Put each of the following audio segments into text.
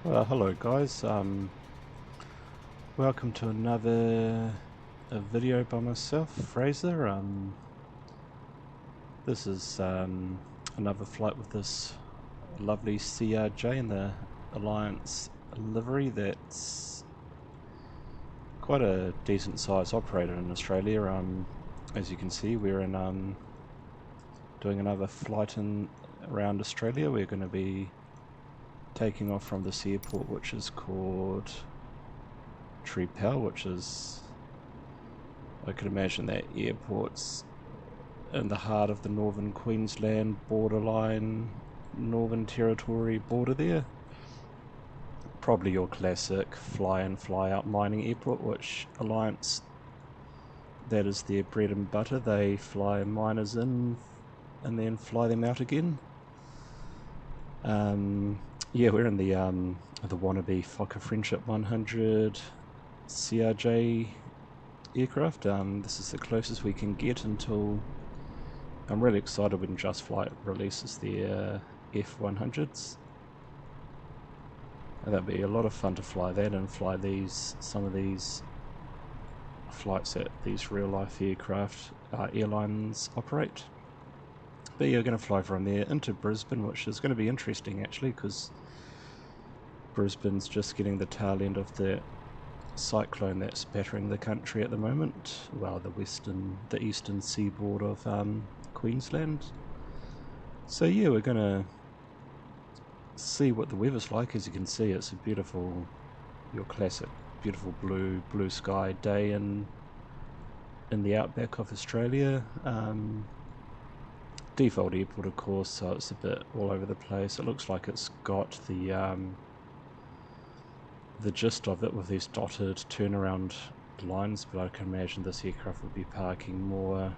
Well, hello guys, welcome to another video by myself, Fraser. This is another flight with this lovely CRJ in the Alliance livery. That's quite a decent size operator in Australia. As you can see, we're in doing another flight around Australia. We're going to be taking off from this airport, which is called Trepell, which is, I can imagine that airport's in the heart of the Northern Queensland borderline, Northern Territory border there. Probably your classic fly in, fly out mining airport, which Alliance, that is their bread and butter. They fly miners in and then fly them out again. Yeah, we're in the wannabe Fokker Friendship 100 CRJ aircraft. This is the closest we can get until I'm really excited when Just Flight releases their F100s. And that'll be a lot of fun to fly that and fly some of these flights that these real life aircraft airlines operate. But yeah, we're going to fly from there into Brisbane, which is going to be interesting actually, because Brisbane's just getting the tail end of the cyclone that's battering the country at the moment. Well, the eastern seaboard of Queensland. So yeah, we're gonna see what the weather's like. As you can see, it's a beautiful, your classic beautiful blue sky day in the outback of Australia. Default airport, of course, so it's a bit all over the place. It looks like it's got the gist of it with these dotted turnaround lines, but I can imagine this aircraft would be parking more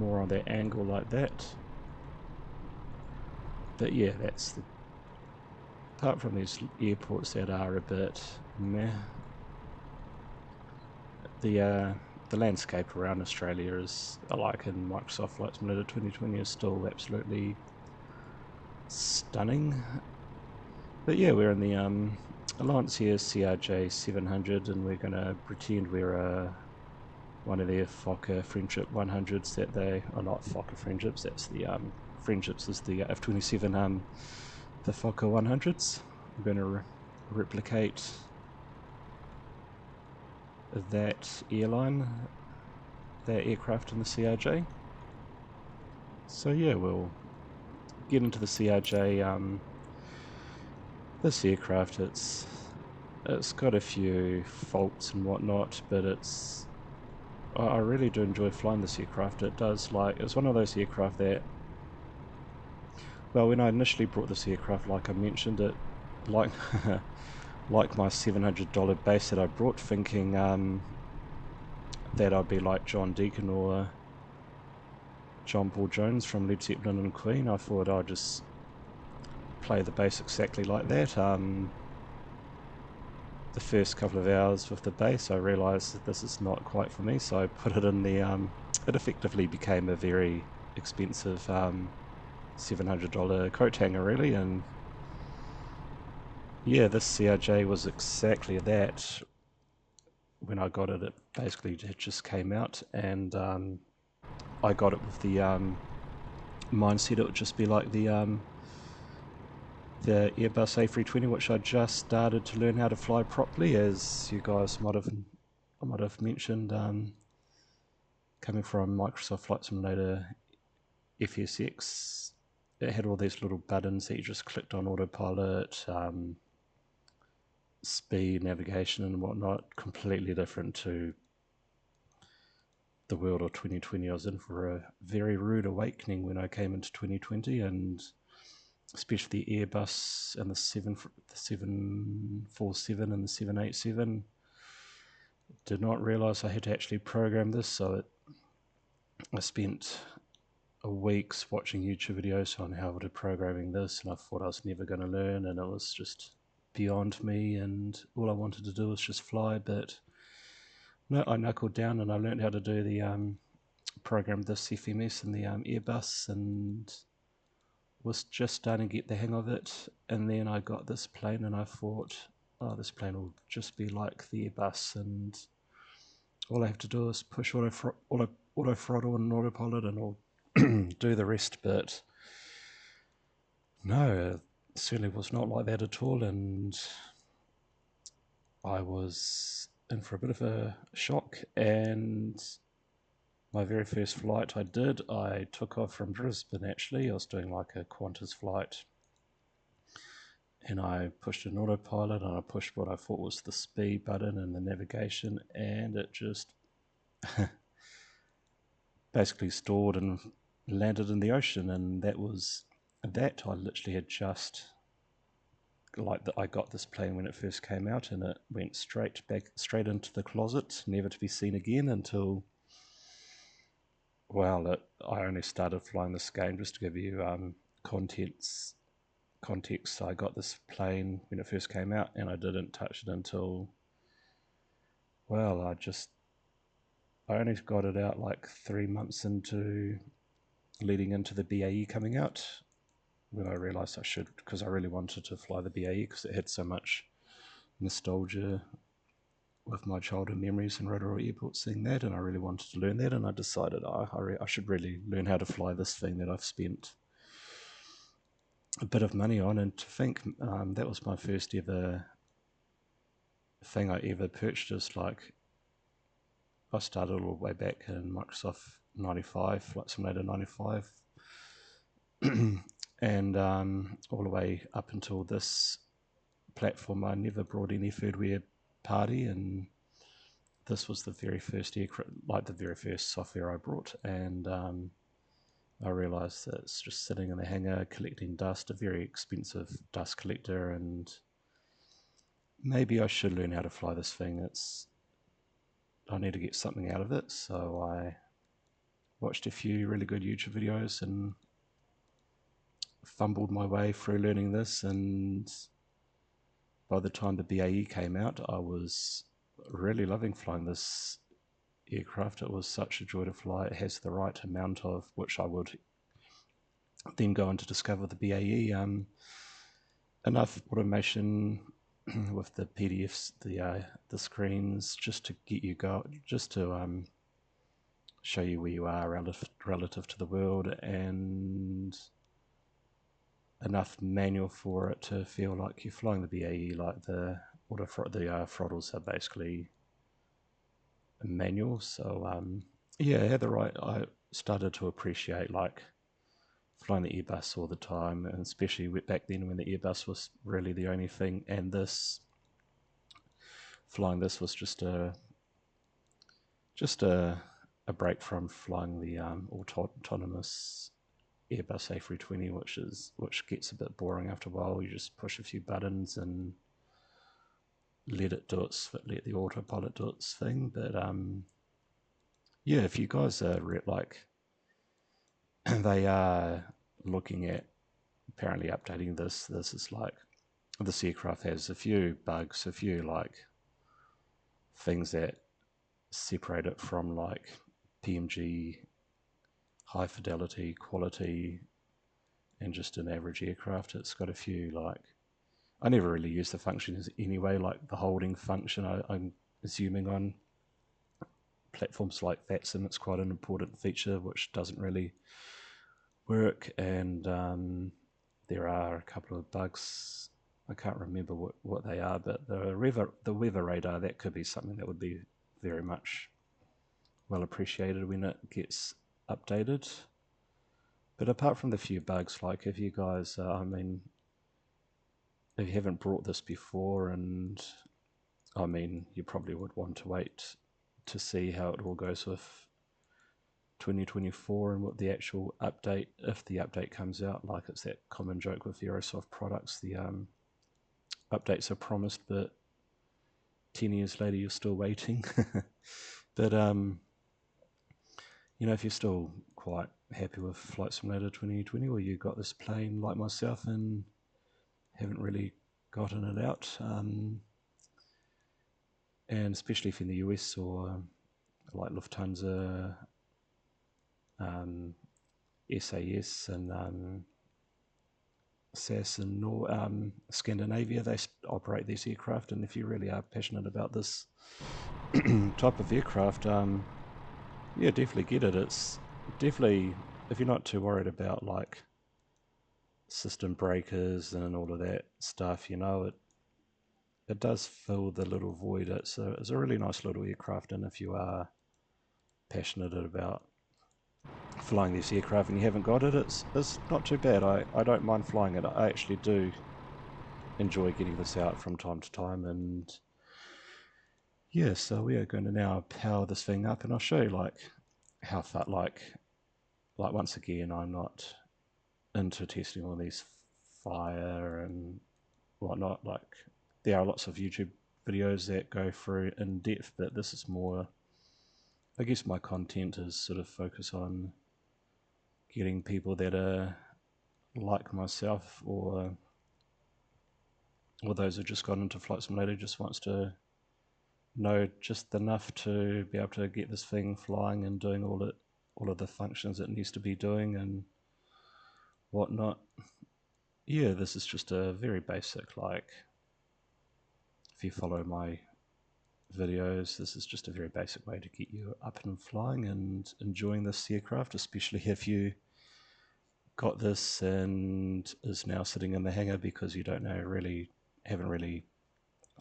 on that angle like that. But yeah, that's apart from these airports that are a bit meh, the landscape around Australia is, like in Microsoft Flight Simulator 2020, is still absolutely stunning. But yeah, we're in the Alliance here CRJ-700, and we're going to pretend we're one of their Fokker Friendship 100s that they are not Fokker Friendships. That's the Friendships is the F-27 the Fokker 100s. I'm going to replicate that aircraft in the CRJ. So yeah, we'll get into the CRJ. This aircraft, it's got a few faults and whatnot, but I really do enjoy flying this aircraft. It's one of those aircraft that, well, when I initially brought this aircraft, like I mentioned, it like like my $700 base that I brought, thinking that I'd be like John Deacon or John Paul Jones from Led Zeppelin and Queen. I thought I'd just play the base exactly like that. The first couple of hours with the base, I realised that this is not quite for me, so I put it in the it effectively became a very expensive $700 coat hanger, really. And yeah, this CRJ was exactly that. When I got it, it basically just came out, and I got it with the mindset it would just be like the Airbus A320, which I just started to learn how to fly properly, as you guys might have mentioned. Coming from Microsoft Flight Simulator FSX, it had all these little buttons that you just clicked on: autopilot, speed, navigation, and whatnot. Completely different to the world of 2020. I was in for a very rude awakening when I came into 2020, and especially the Airbus and the 747 and the 787. Did not realize I had to actually program this, so I spent weeks watching YouTube videos on how to programming this, and I thought I was never going to learn, and it was just beyond me, and all I wanted to do was just fly. But no, I knuckled down and I learned how to do the program this FMS and the Airbus, and was just starting to get the hang of it, and then I got this plane and I thought, oh, this plane will just be like the Airbus, and all I have to do is push auto throttle and autopilot and I'll do the rest. But no, it certainly was not like that at all, and I was in for a bit of a shock. And my very first flight I took off from Brisbane. Actually, I was doing like a Qantas flight, and I pushed an autopilot and I pushed what I thought was the speed button and the navigation, and it just basically stalled and landed in the ocean. And that was that. I literally had just I got this plane when it first came out, and it went straight into the closet, never to be seen again until, well, I only started flying this game. Just to give you context, I got this plane when it first came out, and I didn't touch it until, well, I only got it out like 3 months leading into the BAE coming out, when I realised I should, because I really wanted to fly the BAE because it had so much nostalgia with my childhood memories in Rotorua Airport seeing that, and I really wanted to learn that, and I decided I should really learn how to fly this thing that I've spent a bit of money on. And to think that was my first ever thing I ever purchased. Like, I started all the way back in Microsoft 95, Flight Simulator 95, and all the way up until this platform, I never brought any thirdware party, and this was the very first the very first software I brought. And I realized that it's just sitting in the hangar collecting dust, a very expensive dust collector, and maybe I should learn how to fly this thing. I need to get something out of it. So I watched a few really good YouTube videos and fumbled my way through learning this, and by the time the BAE came out, I was really loving flying this aircraft. It was such a joy to fly. It has the right amount of, which I would then go on to discover the BAE, enough automation with the PDFs, the screens, just to get you just to show you where you are relative to the world, and enough manual for it to feel like you're flying the BAE. Like the throttles are basically manual. So yeah, I started to appreciate like flying the Airbus all the time, and especially back then when the Airbus was really the only thing, and flying this was just a break from flying the autonomous Airbus A320, which gets a bit boring after a while. You just push a few buttons and let the autopilot do its thing. But yeah, if you guys are they are looking at apparently updating this. This is like, this aircraft has a few bugs, a few like things that separate it from like PMG high fidelity quality and just an average aircraft. It's got a few like, I never really use the functions anyway, like the holding function. I'm assuming on platforms like VATSIM it's quite an important feature which doesn't really work, and there are a couple of bugs. I can't remember what they are, but the weather radar, that could be something that would be very much well appreciated when it gets updated. But apart from the few bugs, like if you guys, if you haven't brought this before, and you probably would want to wait to see how it all goes with 2024 and what the actual update, if the update comes out. Like, it's that common joke with Aerosoft products, the updates are promised, but 10 years later you're still waiting. But if you're still quite happy with Flight Simulator 2020, or you got this plane like myself and haven't really gotten it out, and especially if in the US or like Lufthansa, SAS, and SAS in Scandinavia, they operate these aircraft, and if you really are passionate about this type of aircraft, yeah, definitely get it. It's definitely, if you're not too worried about like system breakers and all of that stuff, you know, it does fill the little void. It's a really nice little aircraft, and if you are passionate about flying this aircraft and you haven't got it, it's not too bad. I don't mind flying it. I actually do enjoy getting this out from time to time, and yeah, so we are going to now power this thing up, and I'll show you like how far, like once again, I'm not into testing all these fire and whatnot. Like there are lots of YouTube videos that go through in depth, but this is more, I guess my content is sort of focus on getting people that are like myself, or those who just got into Flight Simulator, just wants to know just enough to be able to get this thing flying and doing all of the functions it needs to be doing and whatnot. Yeah, this is just a very basic, like, if you follow my videos, this is just a very basic way to get you up and flying and enjoying this aircraft, especially if you got this and is now sitting in the hangar because you don't know, haven't really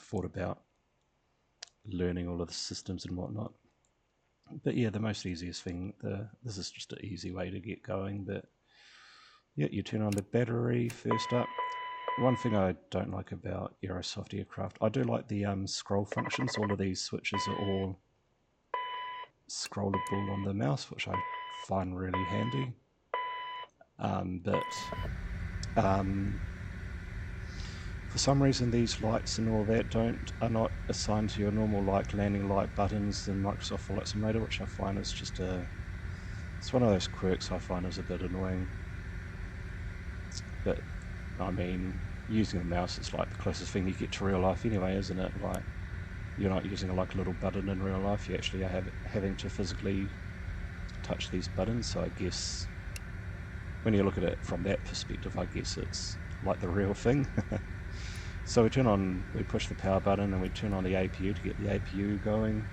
thought about learning all of the systems and whatnot. But yeah, the most easiest thing, this is just an easy way to get going, but yeah, you turn on the battery first up. One thing I don't like about Aerosoft aircraft, I do like the scroll functions. All of these switches are all scrollable on the mouse, which I find really handy. But for some reason, these lights and all that are not assigned to your normal like landing light buttons in Microsoft Flight Simulator, which I find is just it's one of those quirks I find is a bit annoying. But I mean, using a mouse is like the closest thing you get to real life anyway, isn't it? Like, you're not using like a little button in real life, you actually are having to physically touch these buttons. So I guess when you look at it from that perspective, I guess it's like the real thing. So we push the power button and we turn on the APU to get the APU going,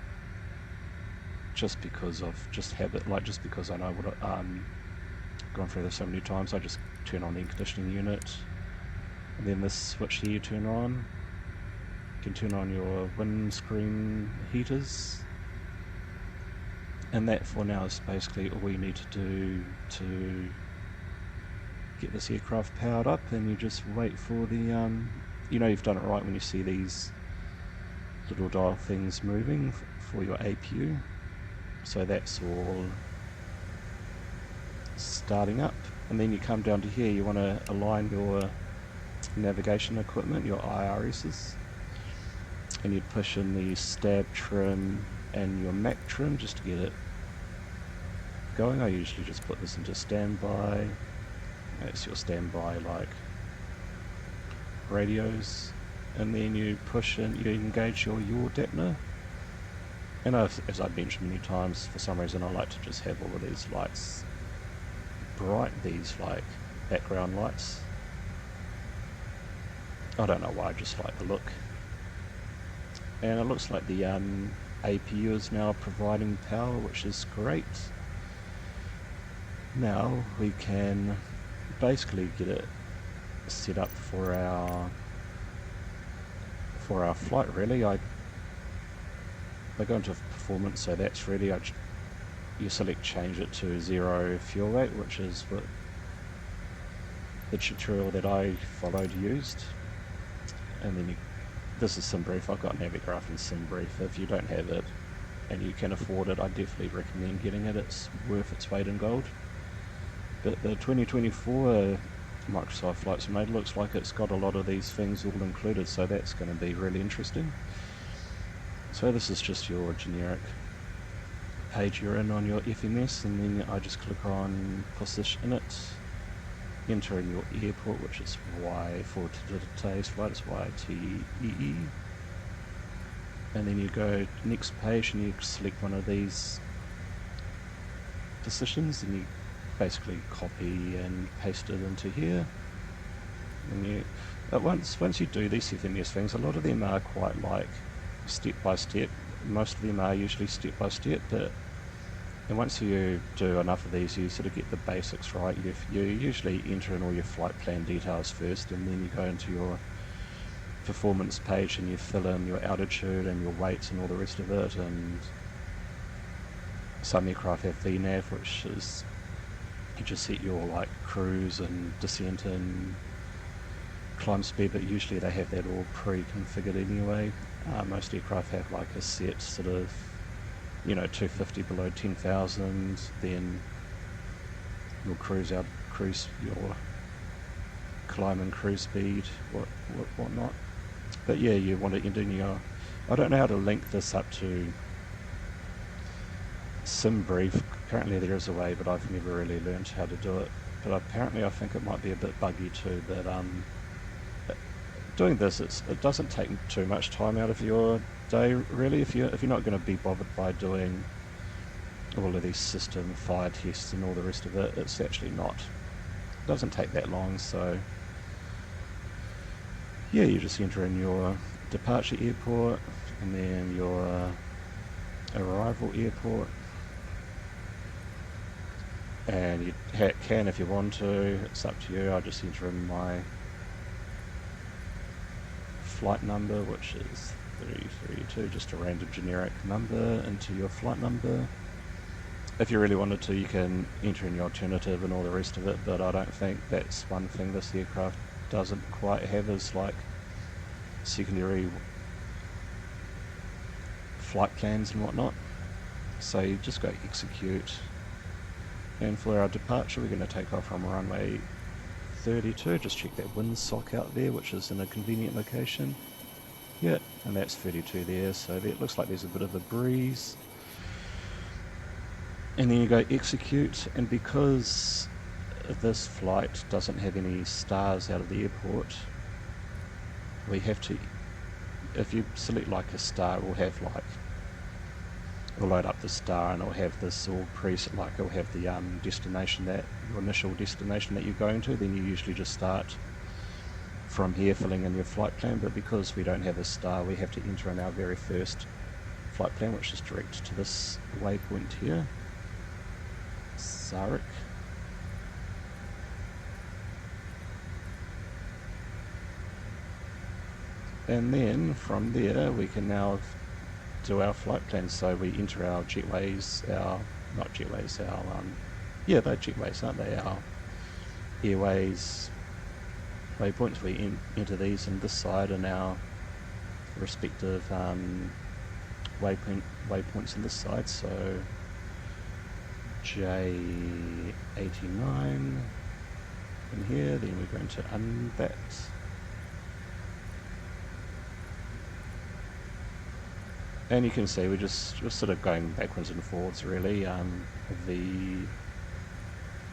just because of habit, like just because I know what gone through this so many times. I just turn on the air conditioning unit, and then this switch here you turn on. You can turn on your windscreen heaters, and that for now is basically all you need to do to get this aircraft powered up. And you just wait for the you know you've done it right when you see these little dial things moving for your APU. So that's all starting up, and then you come down to here. You want to align your navigation equipment, your IRSs, and you push in the stab trim and your Mac trim just to get it going. I usually just put this into standby. That's your standby like radios, and then you push in, you engage your yaw dampener. And as I've mentioned many times, for some reason I like to just have all of these lights bright, these like background lights. I don't know why, I just like the look. And it looks like the APU is now providing power, which is great. Now we can basically get it set up for our flight. Really, I go into performance, so that's ready. You select change it to 0 fuel weight, which is what the tutorial that I followed used. And then this is SimBrief. I've got Navigraph and SimBrief. If you don't have it and you can afford it, I definitely recommend getting it. It's worth its weight in gold. But the 2024 Microsoft Flight Simulator looks like it's got a lot of these things all included, so that's going to be really interesting. So this is just your generic page you're in on your FMS, and then I just click on position it, enter in your airport, which is Y for today's flight, it's YTEE, and then you go next page and you select one of these positions, and you basically copy and paste it into here, once you do these FMS things, a lot of them are quite like step by step. Most of them are usually step by step, and once you do enough of these, you sort of get the basics right. You usually enter in all your flight plan details first, and then you go into your performance page and you fill in your altitude and your weights and all the rest of it. And some aircraft have VNAV, which is you just set your like cruise and descent and climb speed, but usually they have that all pre-configured anyway. Most aircraft have like a set sort of, 250 below 10,000, then your your climb and cruise speed, whatnot. But yeah, you want to enter in your, I don't know how to link this up to SimBrief. Apparently there is a way, but I've never really learned how to do it. But apparently I think it might be a bit buggy too, but doing this, it doesn't take too much time out of your day, really. If you're not going to be bothered by doing all of these system fire tests and all the rest of it, it's actually not. It doesn't take that long, so yeah, you just enter in your departure airport and then your arrival airport, and you can, if you want to, it's up to you. I just enter in my flight number, which is 332, just a random generic number into your flight number. If you really wanted to, you can enter in your alternative and all the rest of it, but I don't think that's one thing this aircraft doesn't quite have, is like secondary flight plans and whatnot. So you just go execute, and for our departure we're going to take off from runway 32. Just check that wind sock out there, which is in a convenient location. Yeah, and that's 32 there, so it looks like there's a bit of a breeze. And then you go execute, and because this flight doesn't have any stars out of the airport, we have to, if you select like a star, we'll have like, we'll load up the star and it'll have this all preset, like it'll have the destination, that your initial destination that you're going to. Then you usually just start from here filling in your flight plan, but because we don't have a star, we have to enter in our very first flight plan, which is direct to this waypoint here, Sarek. And then from there we can now do our flight plans. So we enter our jetways, they're jetways, aren't they? Our airways waypoints, we enter these in this side, and our respective waypoints on this side. So J89 in here, then we're going to unbat. And you can see we're sort of going backwards and forwards, really. The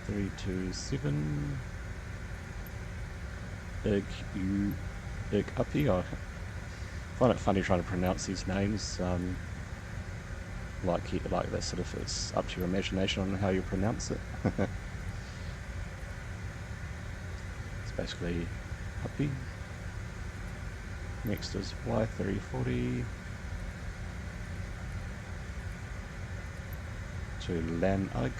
327 Ig Uppy. I find it funny trying to pronounce these names. Like that sort of, it's up to your imagination on how you pronounce it. It's basically Uppy. Next is Y340 to Lan Ug.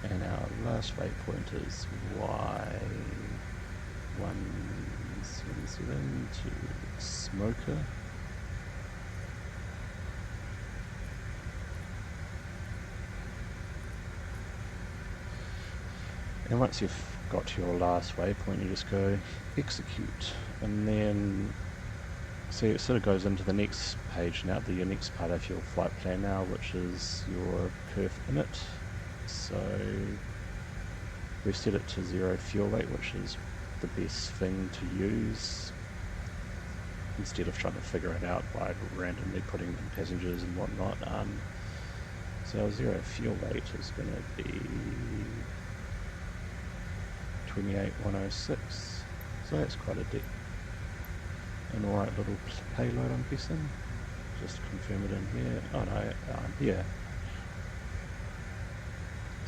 And our last waypoint is Y177 to Smoker. And once you've got to your last waypoint, you just go execute, and then see it sort of goes into the next page now, the next part of your flight plan now, which is your perf init. So we've set it to 0 fuel weight, which is the best thing to use instead of trying to figure it out by randomly putting in passengers and whatnot. So our 0 fuel weight is going to be 28,106, so that's quite an alright little payload, I'm guessing. Just confirm it in here. Oh no, yeah,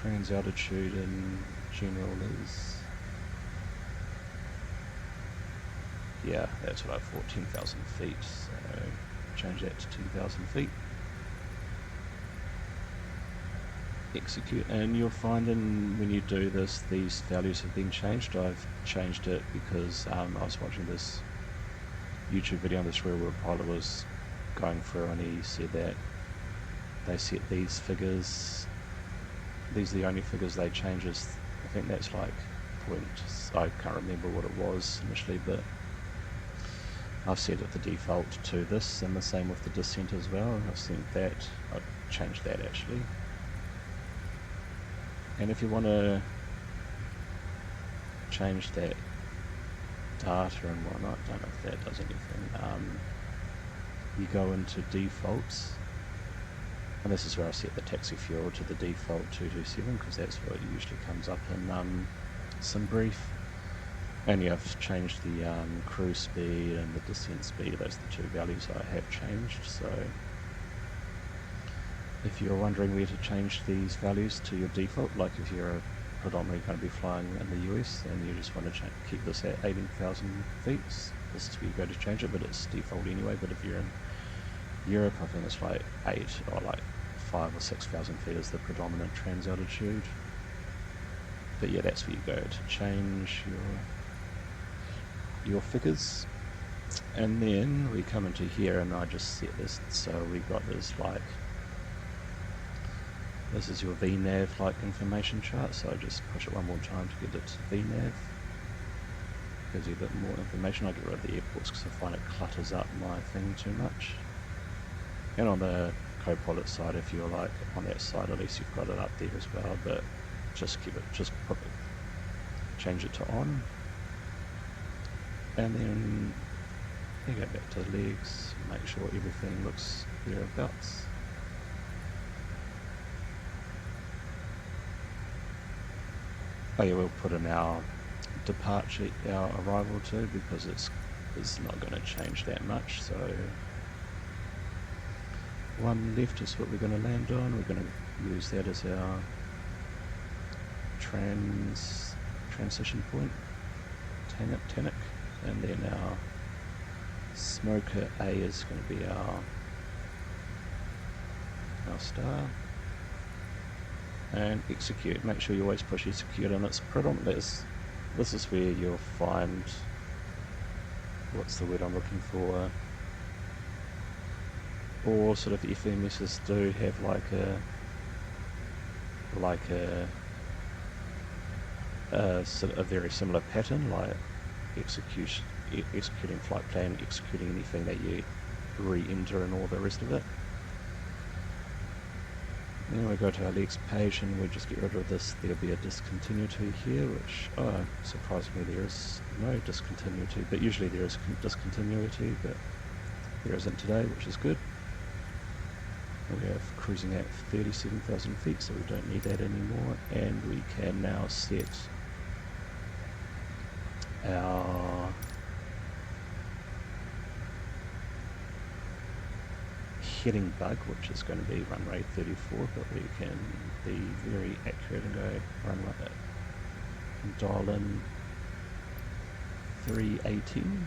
trans altitude in general is, yeah, that's what I thought, 10,000 feet, so change that to 10,000 feet. Execute, and you'll find when you do this, these values have been changed. I've changed it because I was watching this YouTube video on this real world pilot was going through, and he said that they set these figures, these are the only figures they change. I think that's like I can't remember what it was initially, but I've set it the default to this, and the same with the descent as well. I've changed that actually. And if you want to change that data and whatnot, I don't know if that does anything, you go into defaults, and this is where I set the taxi fuel to the default 227, because that's what usually comes up in some brief. And you have changed the cruise speed and the descent speed. Those are the two values I have changed. So if you're wondering where to change these values to your default, like if you're predominantly going to be flying in the US and you just want to keep this at 18,000 feet, this is where you go to change it, but it's default anyway. But if you're in Europe, I think it's like 8 or like 5 or 6,000 feet is the predominant trans altitude. But yeah, that's where you go to change your figures. And then we come into here, and I just set this, so we got this like, this is your VNAV like information chart, so I just push it one more time to get it to VNAV. Gives you a bit more information. I get rid of the airports because I find it clutters up my thing too much. And on the Copilot side, if you're like on that side, at least you've got it up there as well, but just change it to on. And then you go back to the legs, make sure everything looks thereabouts. Oh yeah, we'll put in our departure, our arrival too, because it's not going to change that much. So one left is what we're going to land on. We're going to use that as our transition point, Tannic, and then our smoker A is going to be our star. And execute. Make sure you always push execute, and it's predominantly this is where you'll find, what's the word I'm looking for, all sort of FMSs do have sort of a very similar pattern, like executing flight plan, executing anything that you re-enter and all the rest of it. Then we go to our legs page, and we just get rid of this. There'll be a discontinuity here, which, surprisingly there is no discontinuity, but usually there is discontinuity, but there isn't today, which is good. And we have cruising at 37,000 feet, so we don't need that anymore, and we can now set our heading bug, which is going to be run rate 34, but we can be very accurate and go run rate and dial in 318.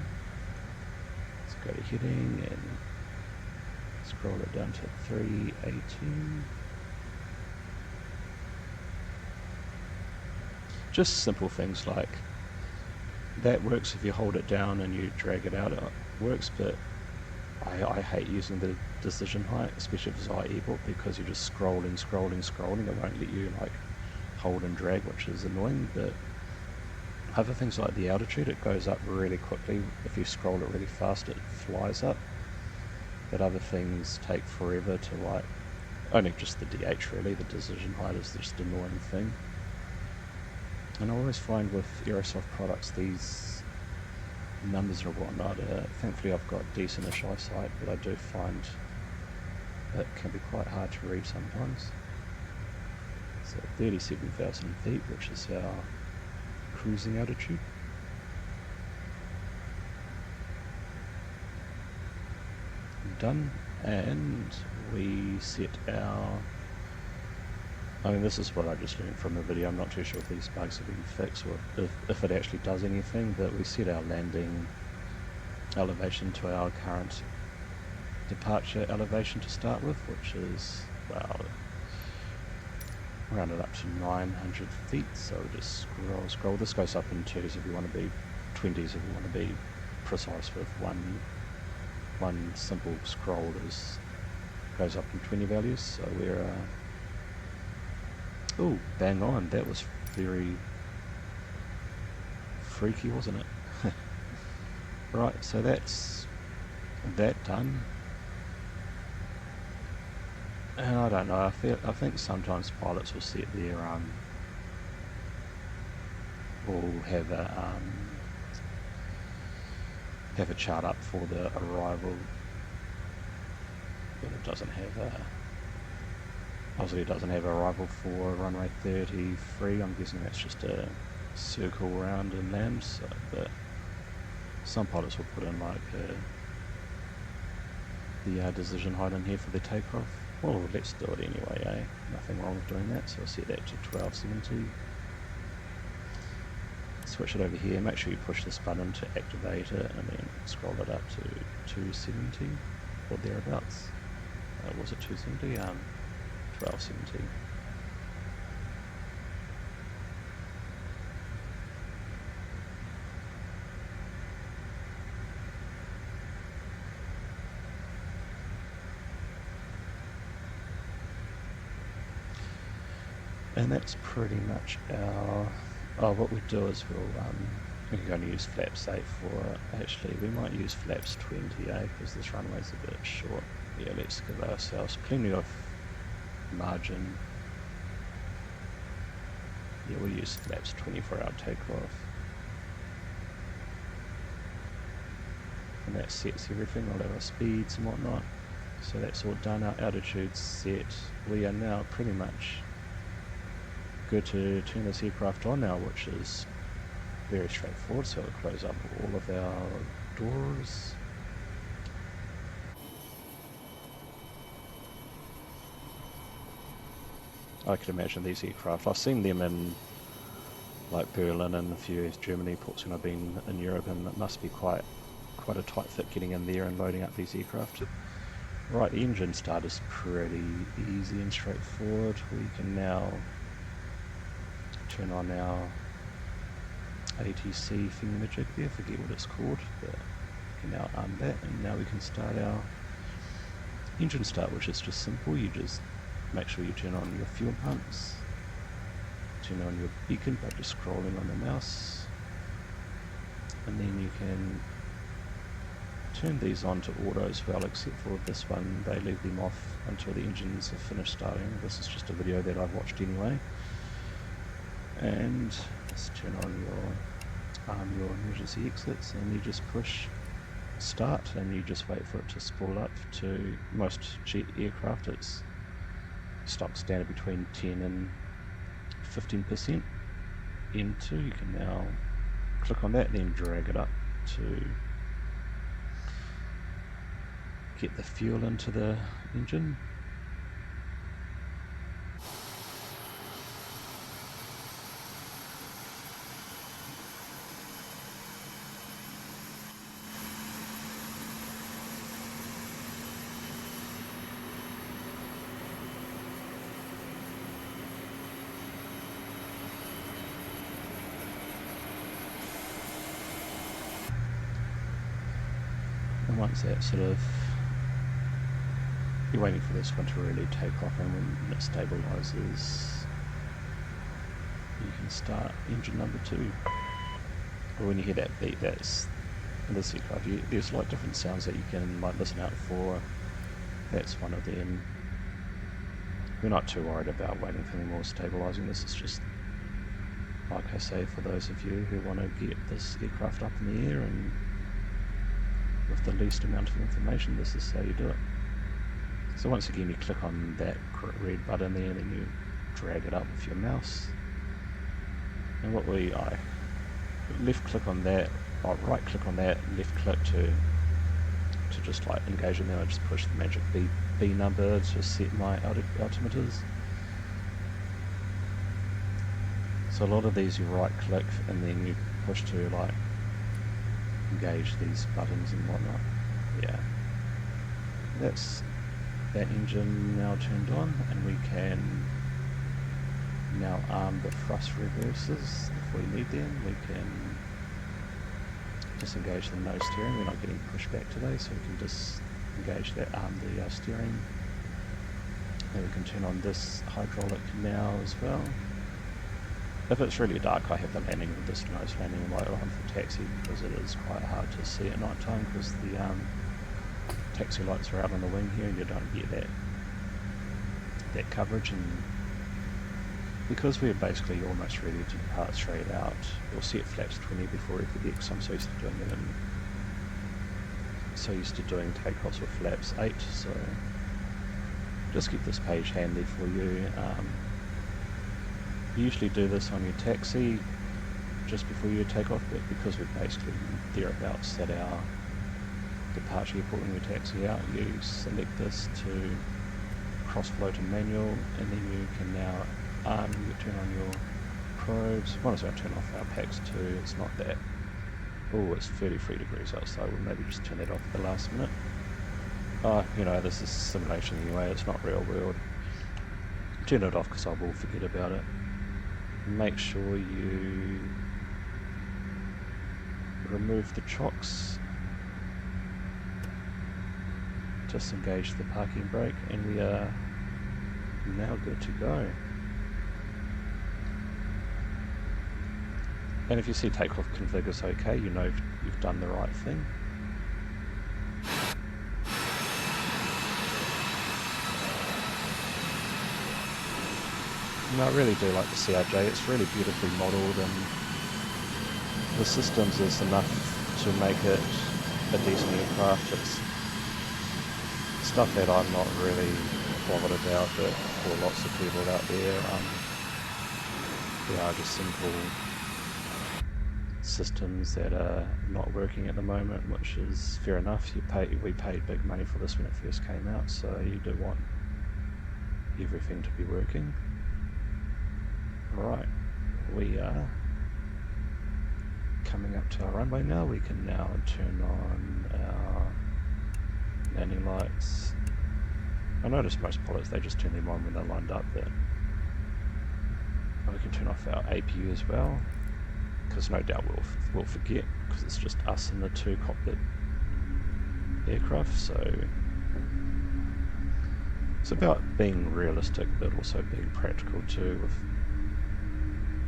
Let's go to heading and scroll it down to 318. Just simple things like that works if you hold it down and you drag it out, it works, but I hate using the decision height, especially if it's iEbook, because you're just scrolling, it won't let you like hold and drag, which is annoying. But other things like the altitude, it goes up really quickly. If you scroll it really fast, it flies up. But other things take forever to like, only just the DH really, the decision height is just an annoying thing. And I always find with Aerosoft products, these numbers or whatnot, thankfully I've got decent-ish eyesight, but I do find it can be quite hard to read sometimes. So 37,000 feet, which is our cruising altitude. Done, and we set our I mean, this is what I just learned from the video. I'm not too sure if these bugs have been fixed or if it actually does anything, but we set our landing elevation to our current departure elevation to start with, which is, well, round it up to 900 feet, so just scroll. This goes up in 2s if you want to be, 20s if you want to be precise with one simple scroll goes up in 20 values, so we're oh, bang on. That was very freaky, wasn't it? Right, so that's that done. And I don't know, I think sometimes pilots will set their will have a chart up for the arrival, but it doesn't have obviously it doesn't have arrival for runway 33. I'm guessing that's just a circle round and land, so, but some pilots will put in like the decision height in here for the takeoff. Well, let's do it anyway, eh? Nothing wrong with doing that, so I'll set that to 1270. Switch it over here, make sure you push this button to activate it, and then scroll it up to 270 or thereabouts. Was it 270? 1270. And that's pretty much our, what we do is we're going to use flaps 8 for, actually we might use flaps 20, because this runway's a bit short. Yeah, let's give ourselves plenty of margin. Yeah, we'll use flaps 20 for our takeoff. And that sets everything, all our speeds and whatnot. So that's all done, our altitude's set. We are now pretty much good to turn this aircraft on now, which is very straightforward. So we'll close up all of our doors. I could imagine these aircraft, I've seen them in like Berlin and a few Germany ports when I've been in Europe, and it must be quite a tight fit getting in there and loading up these aircraft. Right, the engine start is pretty easy and straightforward. We can now turn on our ATC thingamajig there, forget what it's called, but we can now arm that, and now we can start our engine start, which is just simple. You just make sure you turn on your fuel pumps, turn on your beacon by just scrolling on the mouse, and then you can turn these on to auto as well, except for this one, they leave them off until the engines have finished starting. This is just a video that I've watched anyway. And just turn on your emergency exits, and you just push start, and you just wait for it to spool up. To most jet aircraft, it's stock standard between 10 and 15% into. You can now click on that and then drag it up to get the fuel into the engine. And once that sort of, you're waiting for this one to really take off, and when it stabilizes, you can start engine number 2. But when you hear that beat, that's in this aircraft, there's like different sounds that you can like listen out for. That's one of them. We're not too worried about waiting for any more stabilizing. This is just, like I say, for those of you who want to get this aircraft up in the air and with the least amount of information, this is how you do it. So once again, you click on that red button there, and then you drag it up with your mouse. And what I left click on that, or right click on that, left click to just like engage in there. I just push the magic B number to set my altimeters. So a lot of these you right click and then you push to like engage these buttons and whatnot. Yeah. That's that engine now turned on, and we can now arm the thrust reversers if we need them. We can disengage the nose steering. We're not getting pushback today, so we can disengage that, arm the steering. And we can turn on this hydraulic now as well. If it's really dark, I have the landing with this nose landing light on for taxi, because it is quite hard to see at night time because the taxi lights are out on the wing here and you don't get that coverage. And because we're basically almost ready to depart straight out, we'll set flaps 20 before everything, because I'm so used to doing it and so used to doing takeoffs with flaps 8, so just keep this page handy for you. You usually do this on your taxi just before you take off, but because we're basically thereabouts at our departure airport when we taxi out, you select this to cross-flow to manual, and then you can now you turn on your probes. Might as well turn off our packs too, it's not that. Oh, it's 33 degrees outside, we'll maybe just turn that off at the last minute. You know, this is simulation anyway, it's not real world. Turn it off because I will forget about it. Make sure you remove the chocks, disengage the parking brake, and we are now good to go. And if you see takeoff config is okay, you know you've done the right thing. I really do like the CRJ, it's really beautifully modelled, and the systems is enough to make it a decent aircraft. It's stuff that I'm not really bothered about, but for lots of people out there, there are just simple systems that are not working at the moment, which is fair enough. We paid big money for this when it first came out, so you do want everything to be working. Right, we are coming up to our runway now. We can now turn on our landing lights. I notice most pilots, they just turn them on when they're lined up, but we can turn off our APU as well, because no doubt we'll forget, because it's just us and the two cockpit aircraft. So it's about being realistic but also being practical too, with,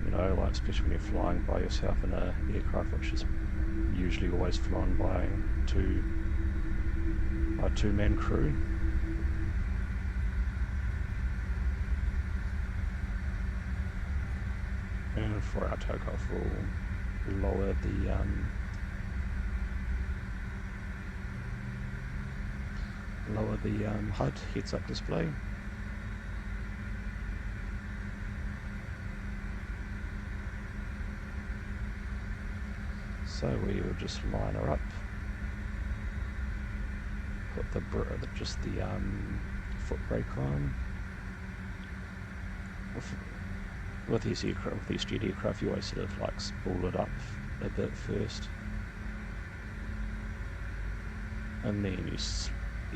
you know, like especially when you're flying by yourself in an aircraft which is usually always flown by a two-man crew. And for our takeoff, we'll lower the HUD heads-up display. So we will just line her up, put just the foot brake on. With these aircraft, with these jet aircraft, you always sort of like spool it up a bit first, and then you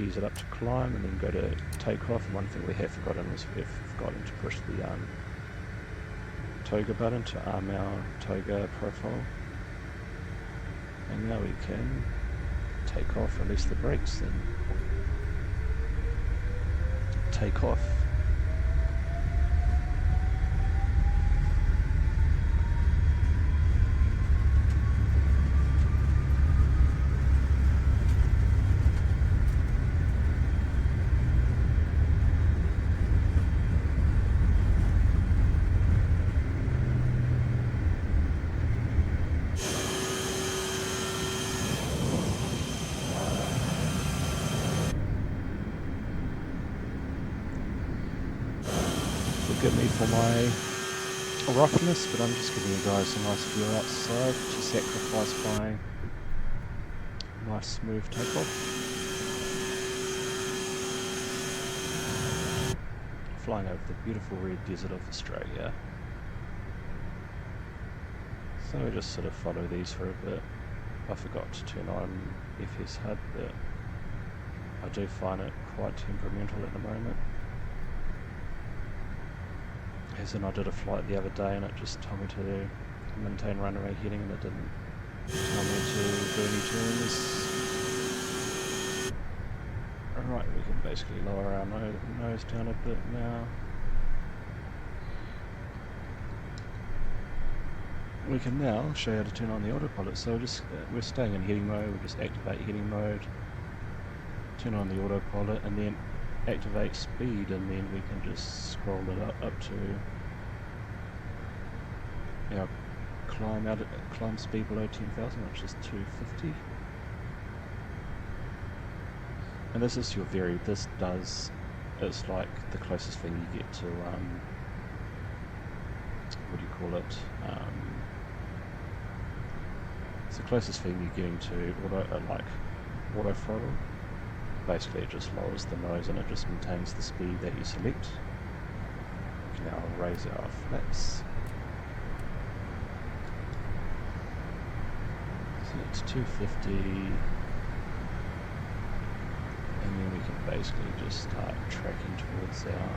ease it up to climb, and then go to takeoff. And one thing we have forgotten is we've forgotten to push the toga button to arm our toga profile. And now we can take off, release the brakes, and take off. Forgive me for my roughness, but I'm just giving you guys a nice view outside to sacrifice by a nice smooth takeoff. Flying over the beautiful red desert of Australia. So we just sort of follow these for a bit. I forgot to turn on FS HUD, but I do find it quite temperamental at the moment. As in, I did a flight the other day and it just told me to maintain runway heading and it didn't tell me to do any turns. Alright, we can basically lower our nose down a bit now. We can now show you how to turn on the autopilot. So we're staying in heading mode, we'll just activate heading mode, turn on the autopilot and then activate speed, and then we can just scroll it up to our climb speed below 10,000, which is 250. And this is it's like the closest thing you get to, what do you call it? It's the closest thing you're getting to auto throttle. Basically it just lowers the nose and it just maintains the speed that you select. We can now raise our flaps. So it's 250. And then we can basically just start tracking towards our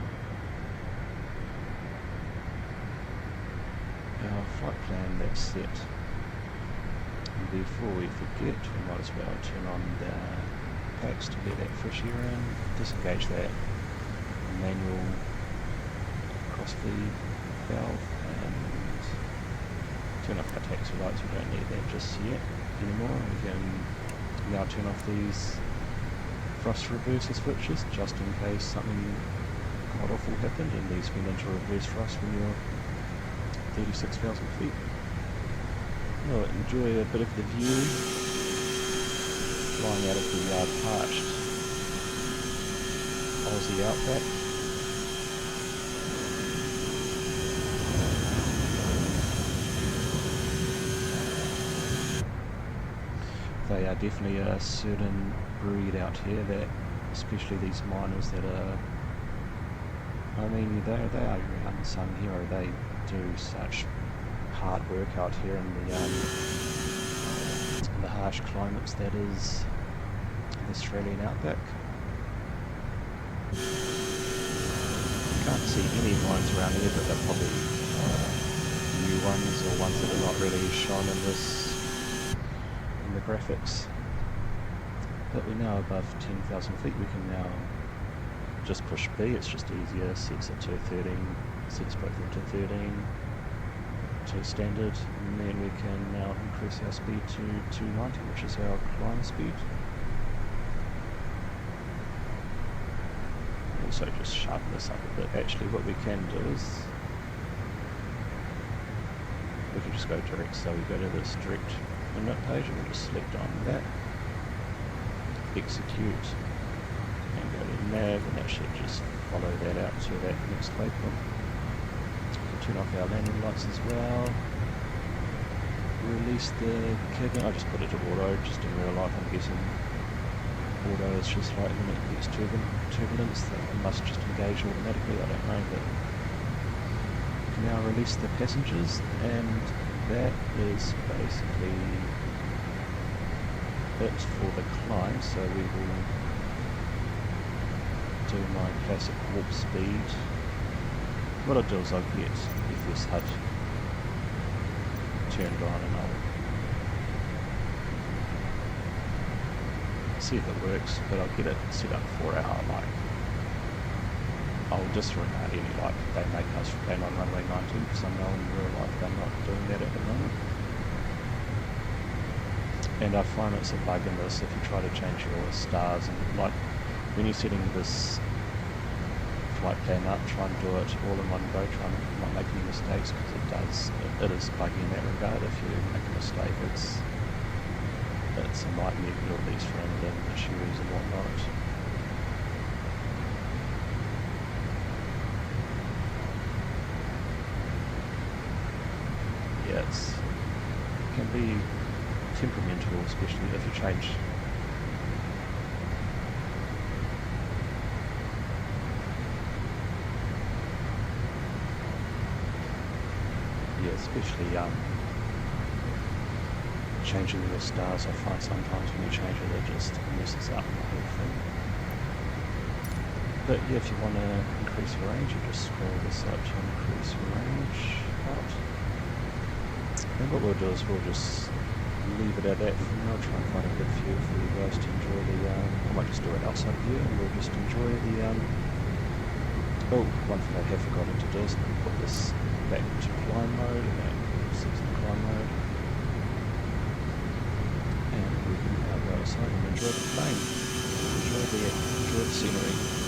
flight plan that's set. And before we forget, we might as well turn on the packs to let that fresh air in, disengage that manual cross-feed valve and turn off our taxi lights. We don't need that just yet anymore. We can now turn off these thrust reverser switches just in case something quite awful happened and these went into reverse thrust when you're 36,000 feet. Well, enjoy a bit of the view flying out of the parched Aussie outback. They are definitely a certain breed out here, that especially these miners that are, I mean, they are your unsung hero. They do such hard work out here in the harsh climates that is the Australian outback. You can't see any mines around here, but they're probably new ones or ones that are not really shown in the graphics. But we're now above 10,000 feet. We can now just push B, it's just easier, sets it to 13, sets both into 13 to standard, and then we can now increase our speed to 290, which is our climb speed. Also just sharpen this up a bit. Actually what we can do is we can just go direct, so we go to this direct inlet page and we'll just select on that, execute, and go to nav, and that should just follow that out to that next waypoint. Turn off our landing lights as well. Release the cabin. I just put it to auto, just in real life. I'm guessing auto is just like when it gets turbulence, that it must just engage automatically. I don't know, but we can now release the passengers, and that is basically it for the climb. So we will do my classic warp speed. What I'll do is I'll get FS HUD turned on and I'll see if it works, but I'll get it set up for our, I'll disregard any they make us plan on runway 19, because I know in real life they're not doing that at the moment. And I find it's a bug in this, if you try to change your stars, and when you're setting this flight plan up, try and do it all in one go, try and not make any mistakes, because it is buggy in that regard. If you make a mistake, it's a nightmare with all these random issues and whatnot. Yeah, it can be temperamental, especially if you change. Yeah, especially changing your stars, I find sometimes when you change it, it just messes up the whole thing. But yeah, if you want to increase your range, you just scroll this up to increase your range out. And what we'll do is we'll just leave it at that for now. I'll try and find a good view for you guys to enjoy the, I might just do it outside view and we'll just enjoy the, oh, one thing I have forgotten to do is put this back to climb mode, and that sets the climb mode. And we can now go outside and enjoy the plane, enjoy the scenery.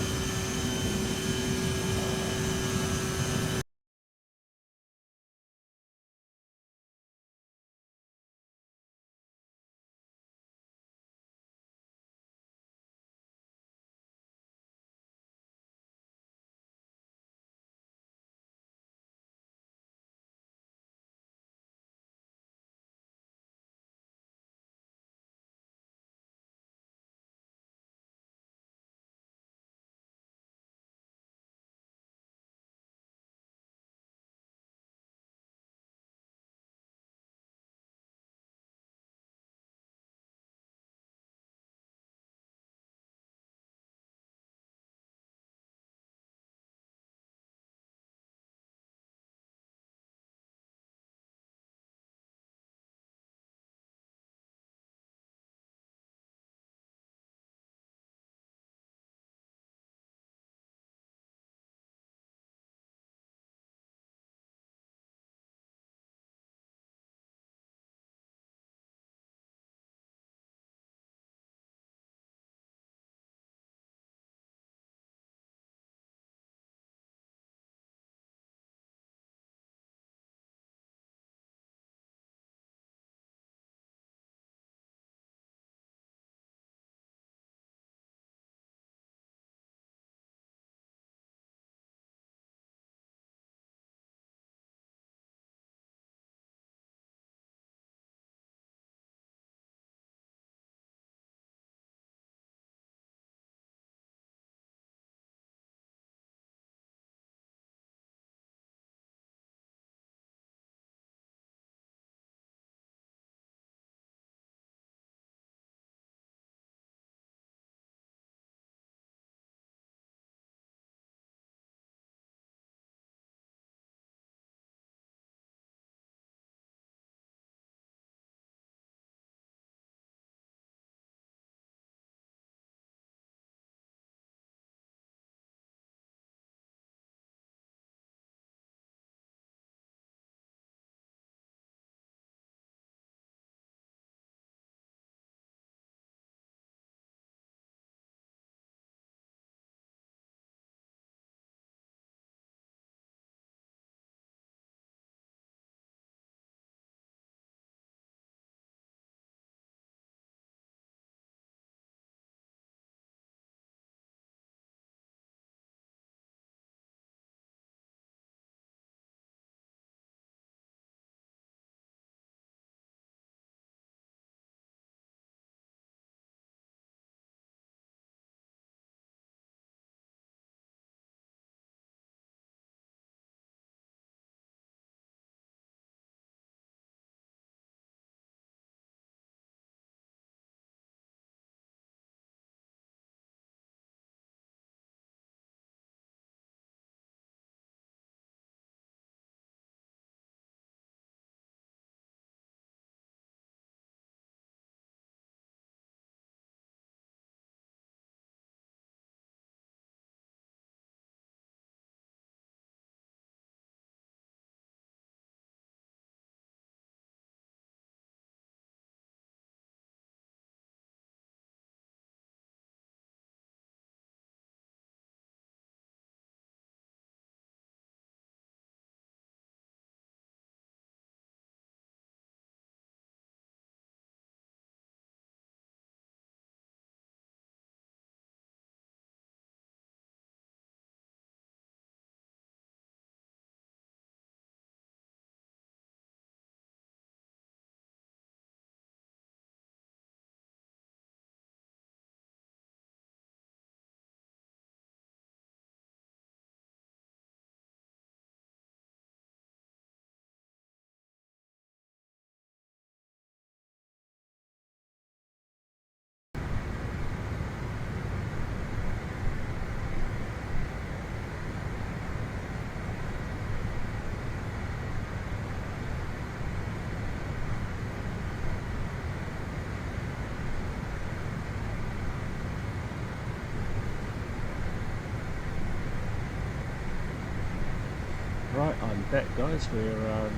Right, I'm back guys, we're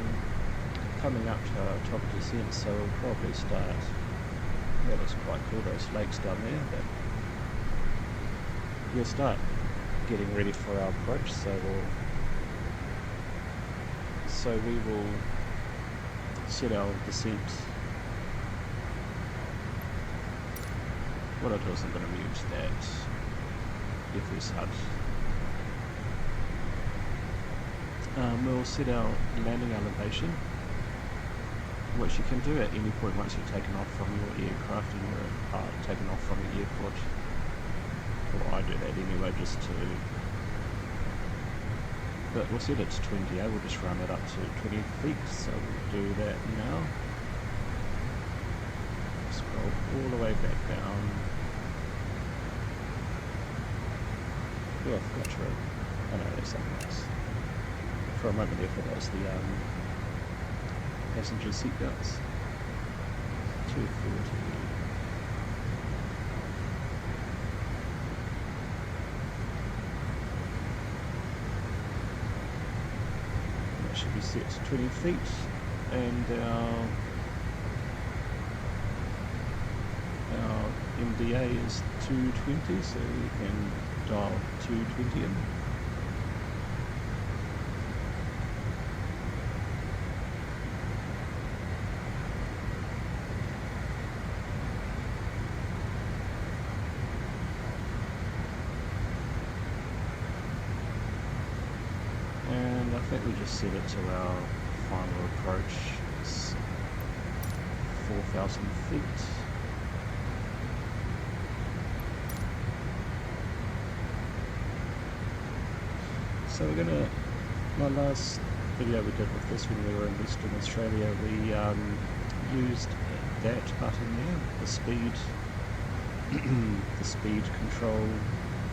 coming up to our top of descent, so we'll probably start. That looks quite cool, those lakes down there, but we'll start getting ready for our approach, so we will set our descent. What I'll do is I'm going to mute that FS HUD. We'll set our landing elevation, which you can do at any point once you've taken off from your aircraft and you're taken off from the airport. Well, I do that anyway, just to. But we'll set it to 20. We'll just run it up to 20 feet. So we'll do that now. Scroll all the way back down. Oh, I forgot to. Oh no, there's something else. For a moment there, I thought that was the passenger seat belts. 240. That should be set to 20 feet, and our MDA is 220, so we can dial 220 in. I think we just set it to our final approach. It's 4,000 feet. So we're gonna, my last video we did with this when we were in Western Australia, we used that button there, the speed, the speed control.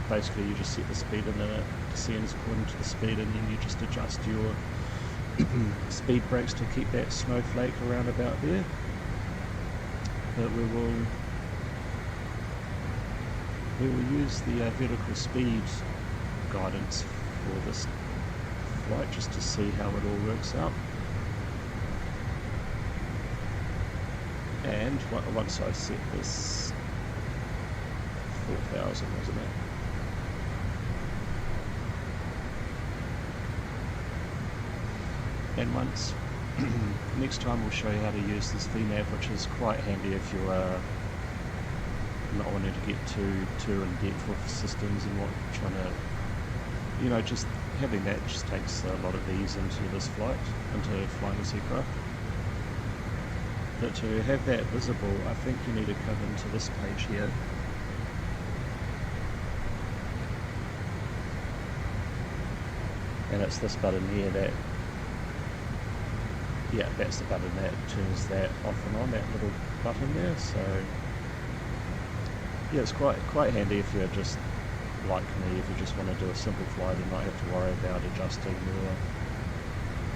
Basically you just set the speed and then it descends according to the speed, and then you just adjust your speed brakes to keep that snowflake around about there. But we will use the vertical speed guidance for this flight just to see how it all works out. And once I set this 4,000, wasn't it? And once, next time we'll show you how to use this VNAV, which is quite handy if you are not wanting to get too in depth with systems and what you're trying to, you know, just having that just takes a lot of ease into this flight, into flying this aircraft. But to have that visible, I think you need to come into this page here. And it's this button here that, yeah, that's the button that turns that off and on, that little button there. So yeah, it's quite handy if you're just like me, if you just want to do a simple flight and not have to worry about adjusting your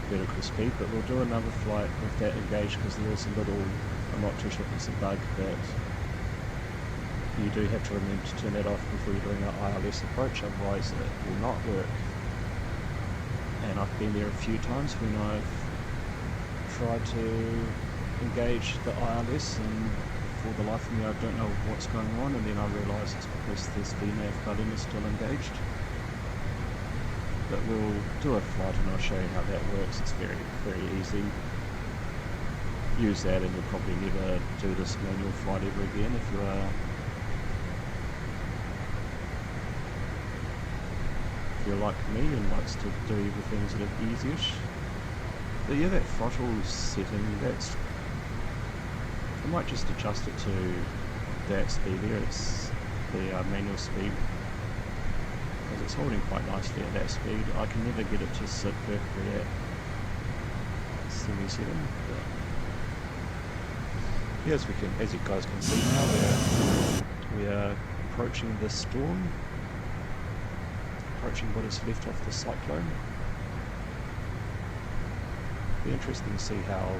vertical speed. But we'll do another flight with that engaged, because there is a little, I'm not too sure if it's a bug, that you do have to remember to turn that off before you're doing an ILS approach, otherwise it will not work. And I've been there a few times when I've tried to engage the ILS, and for the life of me I don't know what's going on, and then I realise it's because this VNAV button is still engaged. But we'll do a flight and I'll show you how that works. It's very, very easy. Use that and you'll probably never do this manual flight ever again if you are like me and likes to do everything sort of easy-ish. But yeah, that throttle setting, that's, I might just adjust it to that speed there. It's the manual speed, because it's holding quite nicely at that speed. I can never get it to sit perfectly at semi-7. Yeah, as you guys can see now, we are approaching the storm. Approaching what is left of the cyclone. Be interesting to see how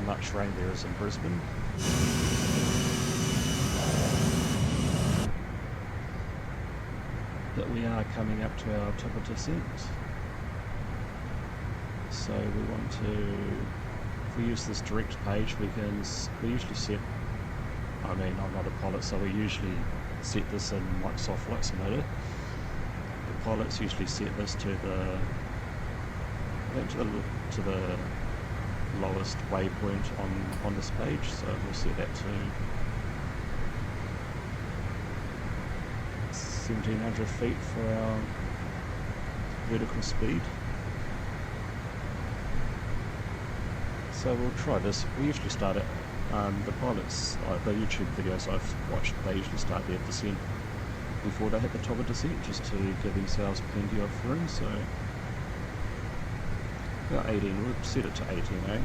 much rain there is in Brisbane. But we are coming up to our top of descent. So we want to, if we use this direct page, we usually set, I mean, I'm not a pilot, so we usually set this in Microsoft Flight Simulator. The pilots usually set this to the, I think to the lowest waypoint on this page, so we'll set that to 1700 feet for our vertical speed. So we'll try this. We usually start at the pilots, the YouTube videos I've watched, they usually start their descent before they hit the top of descent, just to give themselves plenty of room. So about 18, we'll set it to 18, eh?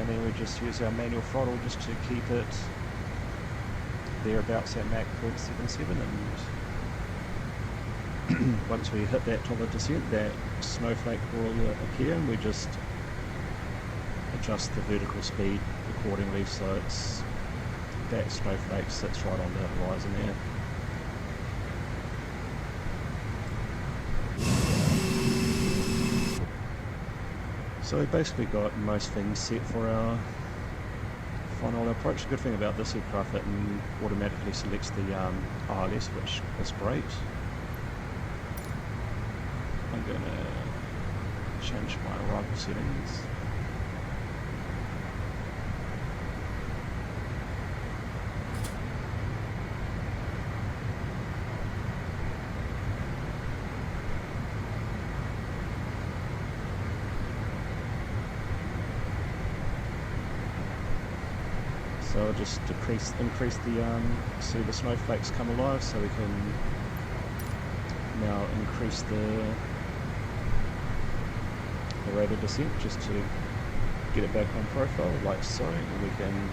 And then we just use our manual throttle just to keep it thereabouts at Mach 0.77, and once we hit that top of descent, that snowflake will appear, and we just adjust the vertical speed accordingly, so it's that snowflake sits right on the horizon there. So we basically got most things set for our final approach. The good thing about this aircraft, it automatically selects the ILS, which is great. I'm going to change my arrival settings. So I'll just increase the, see the snowflakes come alive, so we can now increase the rate of descent just to get it back on profile, like so, and we can,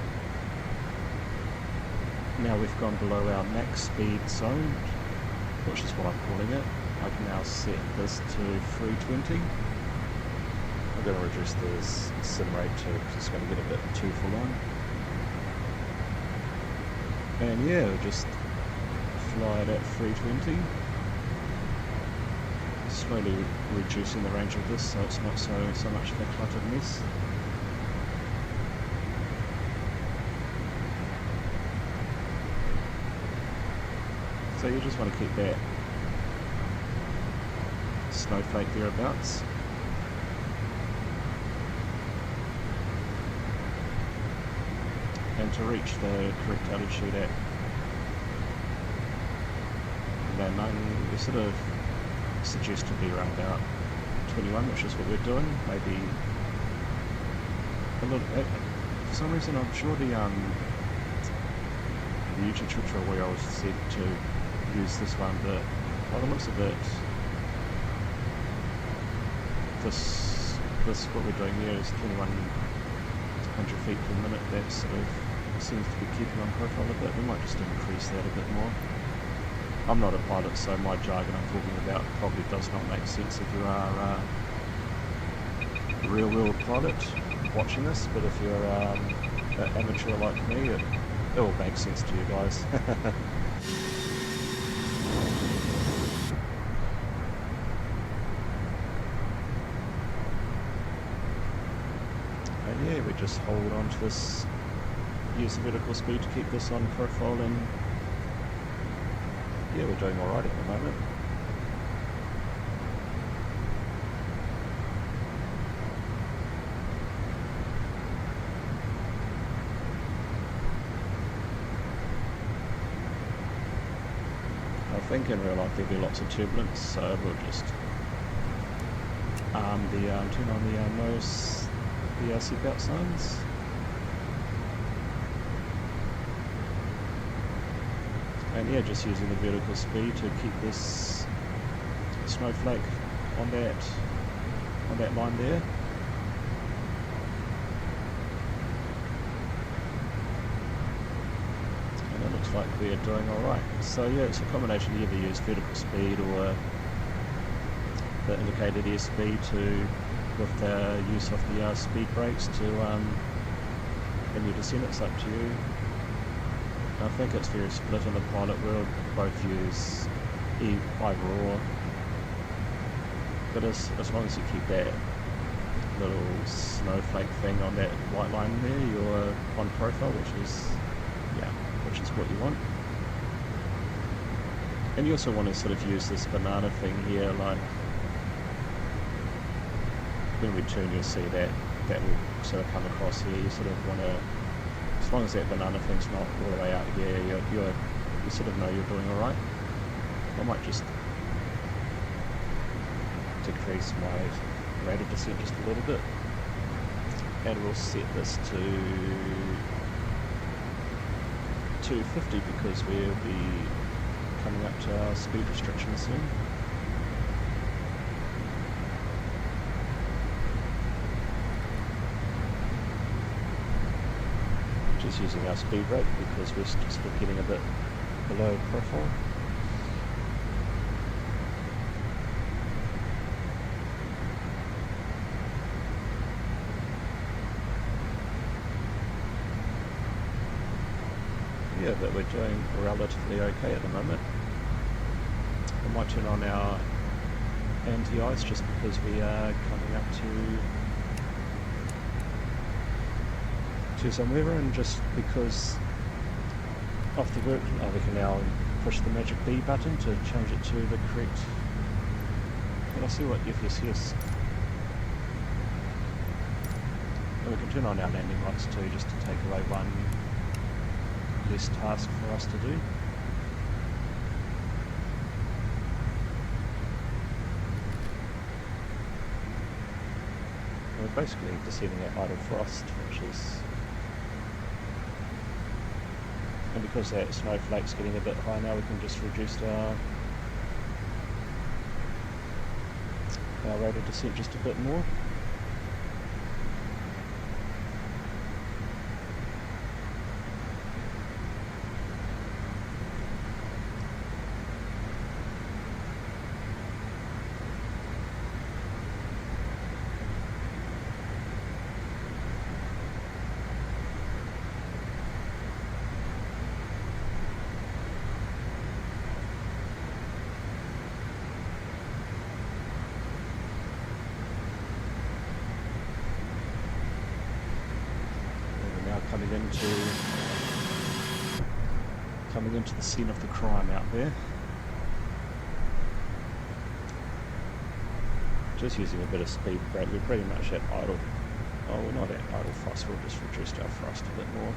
now we've gone below our max speed zone, which is what I'm calling it. I can now set this to 320. I'm going to reduce the sim rate too, because it's going to get a bit too full on. And yeah, we'll just fly it at 320, slowly reducing the range of this so it's not so much of a cluttered mess. So you just want to keep that snowflake thereabouts. And to reach the correct altitude at land 9, we sort of suggest to be around about 21, which is what we're doing. Maybe a little. For some reason, I'm sure the YouTube tutorial where I was said to use this one, but by the looks of it, this what we're doing here is 2100 feet per minute. That sort of seems to be keeping on profile a bit. We might just increase that a bit more. I'm not a pilot, so my jargon I'm talking about probably does not make sense if you are a real-world pilot watching this, but if you're an amateur like me, it will make sense to you guys. And yeah, we just hold on to this, use the vertical speed to keep this on profile, and yeah, we're doing alright at the moment. I think in real life there'll be lots of turbulence, so we'll just turn on the seatbelt signs. And yeah, just using the vertical speed to keep this snowflake on that line there. And it looks like we are doing alright. So yeah, it's a combination. You either use vertical speed or the indicated airspeed with the use of the speed brakes to and your descent, it's up to you. I think it's very split in the pilot world. Both use either or, but as long as you keep that little snowflake thing on that white line there, you're on profile, which is what you want. And you also want to sort of use this banana thing here, like when we turn, you'll see that will sort of come across here. You sort of want to, as long as that banana thing's not all the way out here, you sort of know you're doing alright. I might just decrease my rate of descent just a little bit, and we'll set this to 250 because we'll be coming up to our speed restriction soon. Just using our speed rate because we're still getting a bit below profile. Yeah, but we're doing relatively okay at the moment. I might turn on our anti-ice just because we are coming up to some weather, and just because off the work we can now push the magic B button to change it to the correct. And I'll see what FSS. And we can turn on our landing lights too, just to take away one less task for us to do. We're basically descending at idle frost, which is, and because that snowflake's getting a bit high now, we can just reduce our rate of descent just a bit more. Coming into the scene of the crime out there. Just using a bit of speed brake, we're pretty much at idle. Oh, we're not at idle frost, we'll just reduce our thrust a bit more.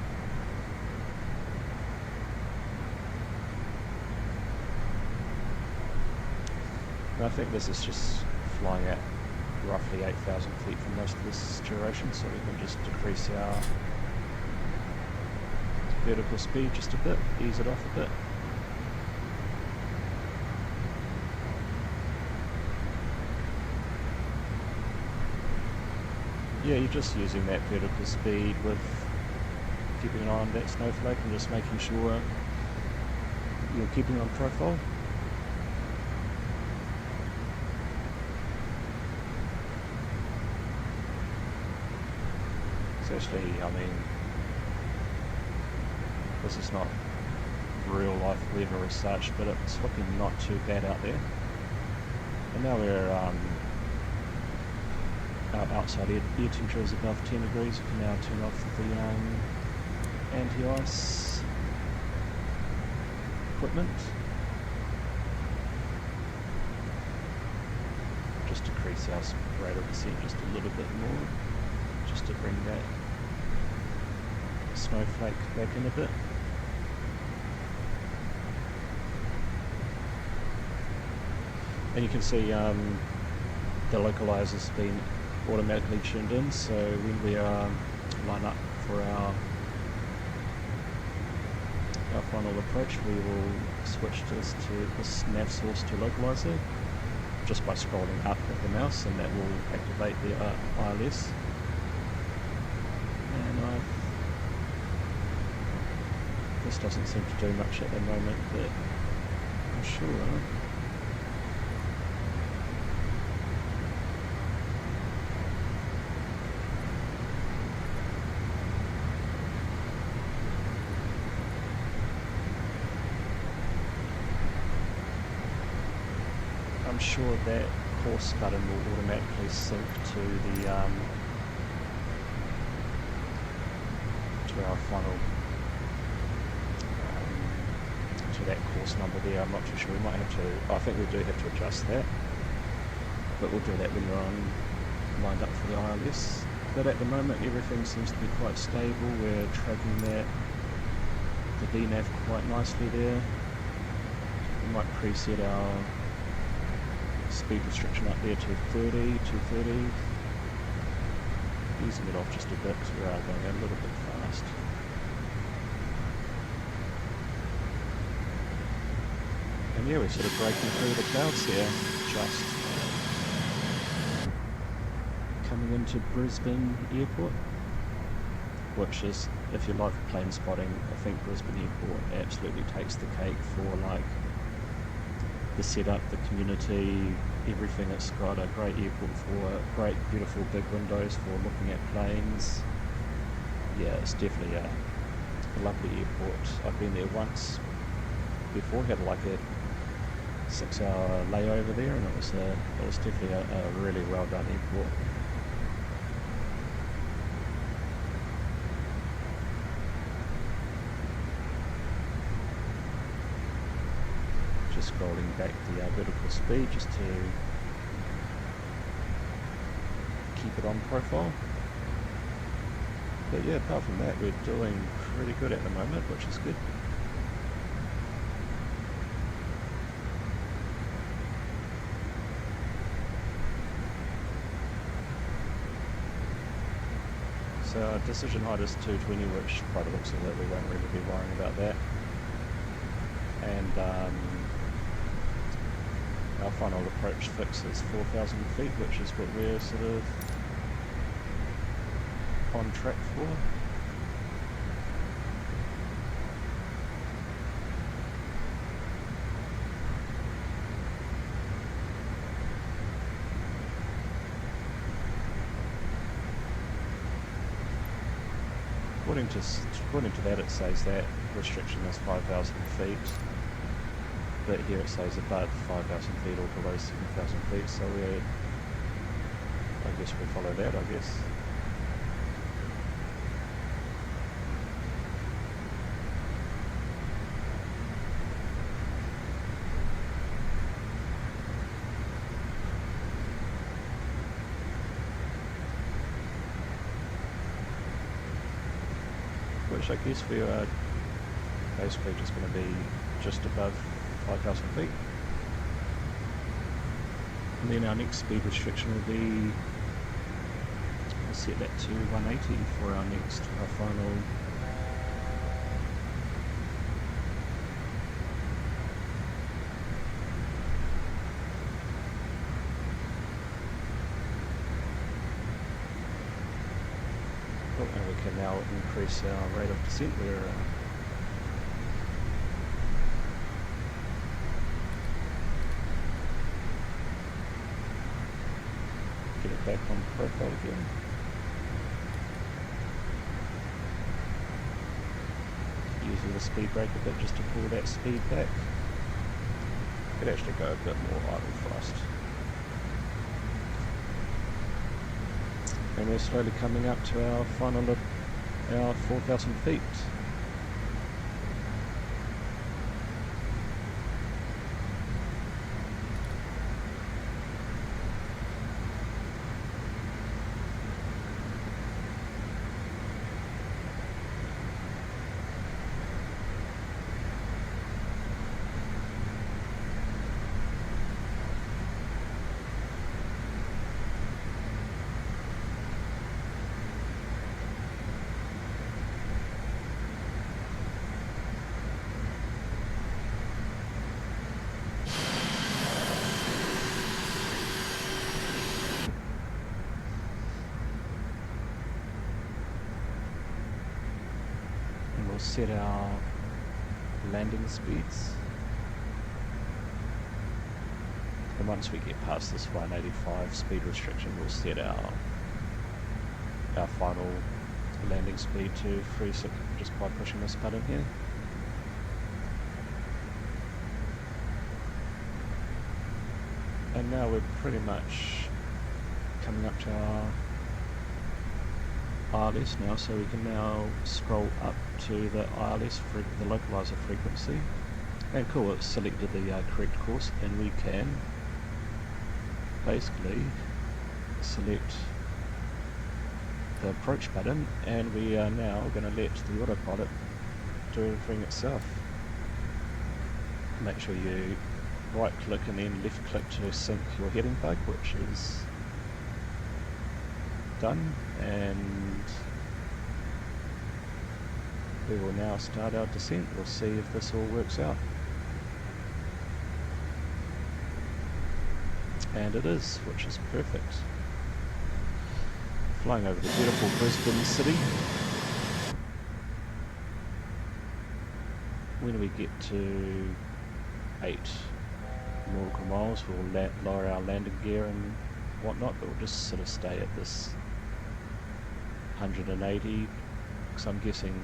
And I think this is just flying at roughly 8,000 feet for most of this duration, so we can just decrease our vertical speed just a bit, ease it off a bit. Yeah, you're just using that vertical speed with keeping an eye on that snowflake and just making sure you're keeping on profile. It's actually, I mean, this is not real life weather as such, but it's looking not too bad out there. And now we're outside air temperature is above 10 degrees. We can now turn off the anti-ice equipment. Just decrease our rate of descent just a little bit more, just to bring that snowflake back in a bit. And you can see the localizer's been automatically tuned in, so when we line up for our final approach, we will switch this nav source to localizer just by scrolling up with the mouse, and that will activate the ILS. And this doesn't seem to do much at the moment, but I'm sure. sure that course button will automatically sync to the to our final to that course number there. I'm not too sure. We might have to. I think we do have to adjust that, but we'll do that when we're lined up for the ILS. But at the moment, everything seems to be quite stable. We're tracking the VNAV quite nicely there. We might preset our speed restriction up there to 230, easing it off just a bit because we are going a little bit fast. And yeah, we're sort of breaking through the clouds here, just coming into Brisbane Airport, which is, if you like plane spotting, I think Brisbane Airport absolutely takes the cake for like the setup, the community, everything. It's got a great airport for great, beautiful big windows for looking at planes. Yeah, it's definitely a lovely airport. I've been there once before, had like a 6-hour layover there, and it was definitely a really well done airport. Scrolling back the vertical speed just to keep it on profile. But yeah, apart from that, we're doing pretty good at the moment, which is good. So our decision height is 220, which by the looks of it, we won't really be worrying about that. And our final approach fix is 4,000 feet, which is what we're sort of on track for. According to that, it says that restriction is 5,000 feet. But here it says above 5,000 feet or below 7,000 feet, so I guess we'll follow that, I guess. Which I guess we are basically just going to be just above 5,000 feet. And then our next speed restriction will be, we'll set that to 180 for our final and we can now increase our rate of descent. We're get it back on profile again. Using the speed brake a bit just to pull that speed back. Could actually go a bit more idle fast. And we're slowly coming up to our final, our 4,000 feet. We'll set our landing speeds, and once we get past this 185 speed restriction, we'll set our final landing speed to 36 just by pushing this button here. And now we're pretty much coming up to our ILS now, so we can now scroll up to the ILS, the localizer frequency. And cool, it's selected the correct course, and we can basically select the approach button, and we are now going to let the autopilot do everything itself. Make sure you right click and then left click to sync your heading bug, which is done, and we will now start our descent. We'll see if this all works out. And it is, which is perfect. Flying over the beautiful Brisbane city. When we get to 8 nautical miles, we'll lower our landing gear and whatnot, but we'll just sort of stay at this 180, because I'm guessing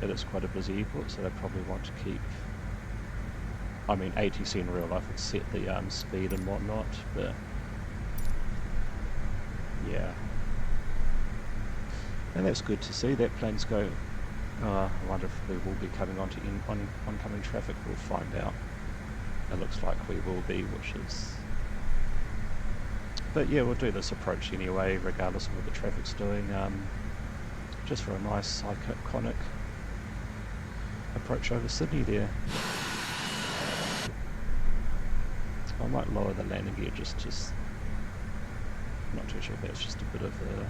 it is quite a busy airport, so they probably want to keep, I mean ATC in real life would set the speed and whatnot, but yeah. And that's good to see, that plane's go, I wonder if we will be coming onto oncoming traffic. We'll find out. It looks like we will be, which is, but yeah, we'll do this approach anyway, regardless of what the traffic's doing, just for a nice iconic approach over Sydney there. I might lower the landing gear just I'm not too sure if that's just a bit of a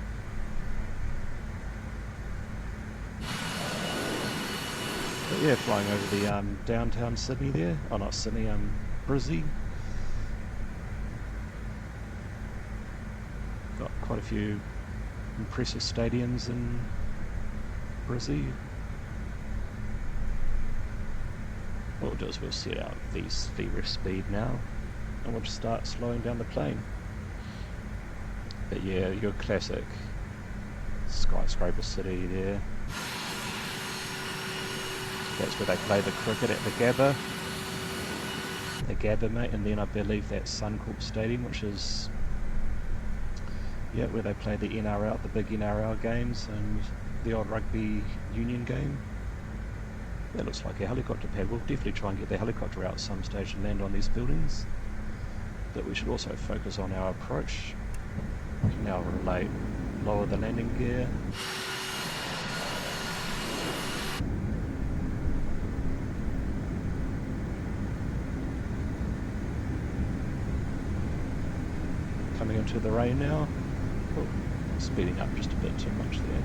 but yeah, flying over the downtown Sydney there. Oh, not Sydney, Brizzy. Got quite a few impressive stadiums in Brizzy. What we'll do is we'll set out VREF speed now, and we'll just start slowing down the plane. But yeah, your classic skyscraper city there. That's where they play the cricket at the Gabba, mate, and then I believe that's Suncorp Stadium, which is, yeah, where they play the NRL, the big NRL games, and the old rugby union game. That looks like a helicopter pad. We'll definitely try and get the helicopter out at some stage and land on these buildings. But we should also focus on our approach. We can now lower the landing gear. Coming into the rain now. Oh, speeding up just a bit too much there.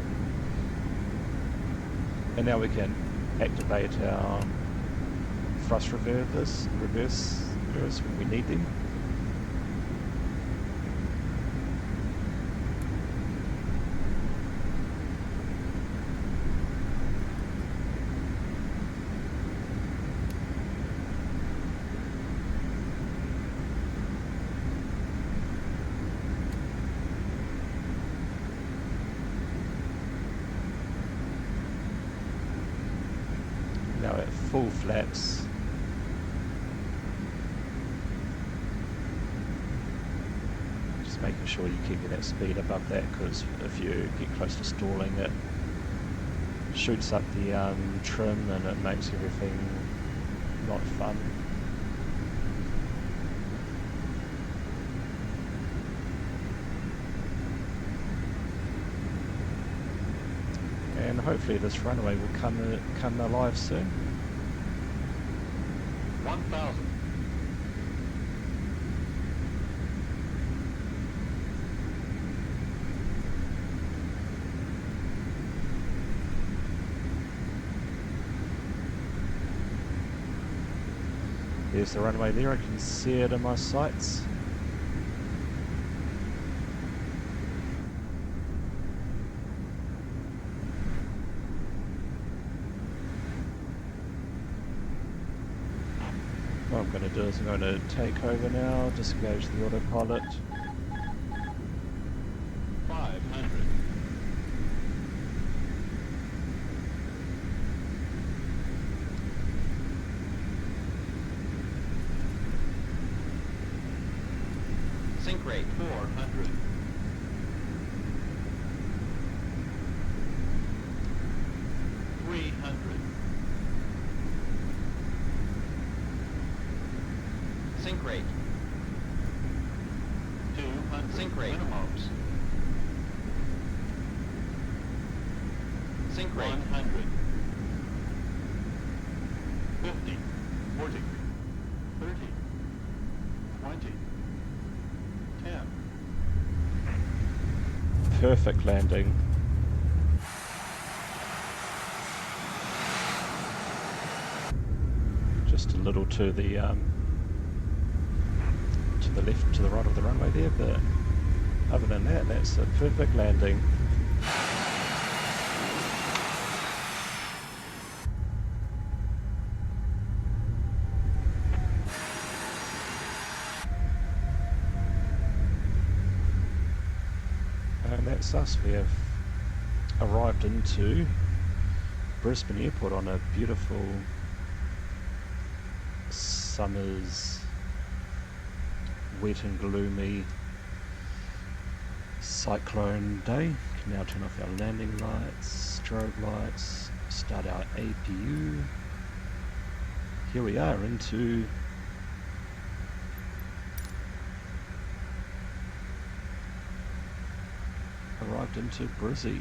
And now we can activate our thrust reverse when we need them. Now at full flaps, just making sure you keep that speed above that, because if you get close to stalling, it shoots up the trim and it makes everything not fun. And hopefully this runway will come alive soon. 1,000. There's the runway there, I can see it in my sights. What I'm going to do is I'm going to take over now, disengage the autopilot. 500. rate 400. Sync rate. 200. Sync rate. Minimums. Sync rate. 100. 50. 40. 30. 20. 10. Perfect landing. Just a little to the left, to the right of the runway there, but other than that, that's a perfect landing. And that's us. We have arrived into Brisbane Airport on a beautiful summer's wet and gloomy cyclone day. Can now turn off our landing lights, strobe lights, start our APU. Here we are arrived into Brizzy.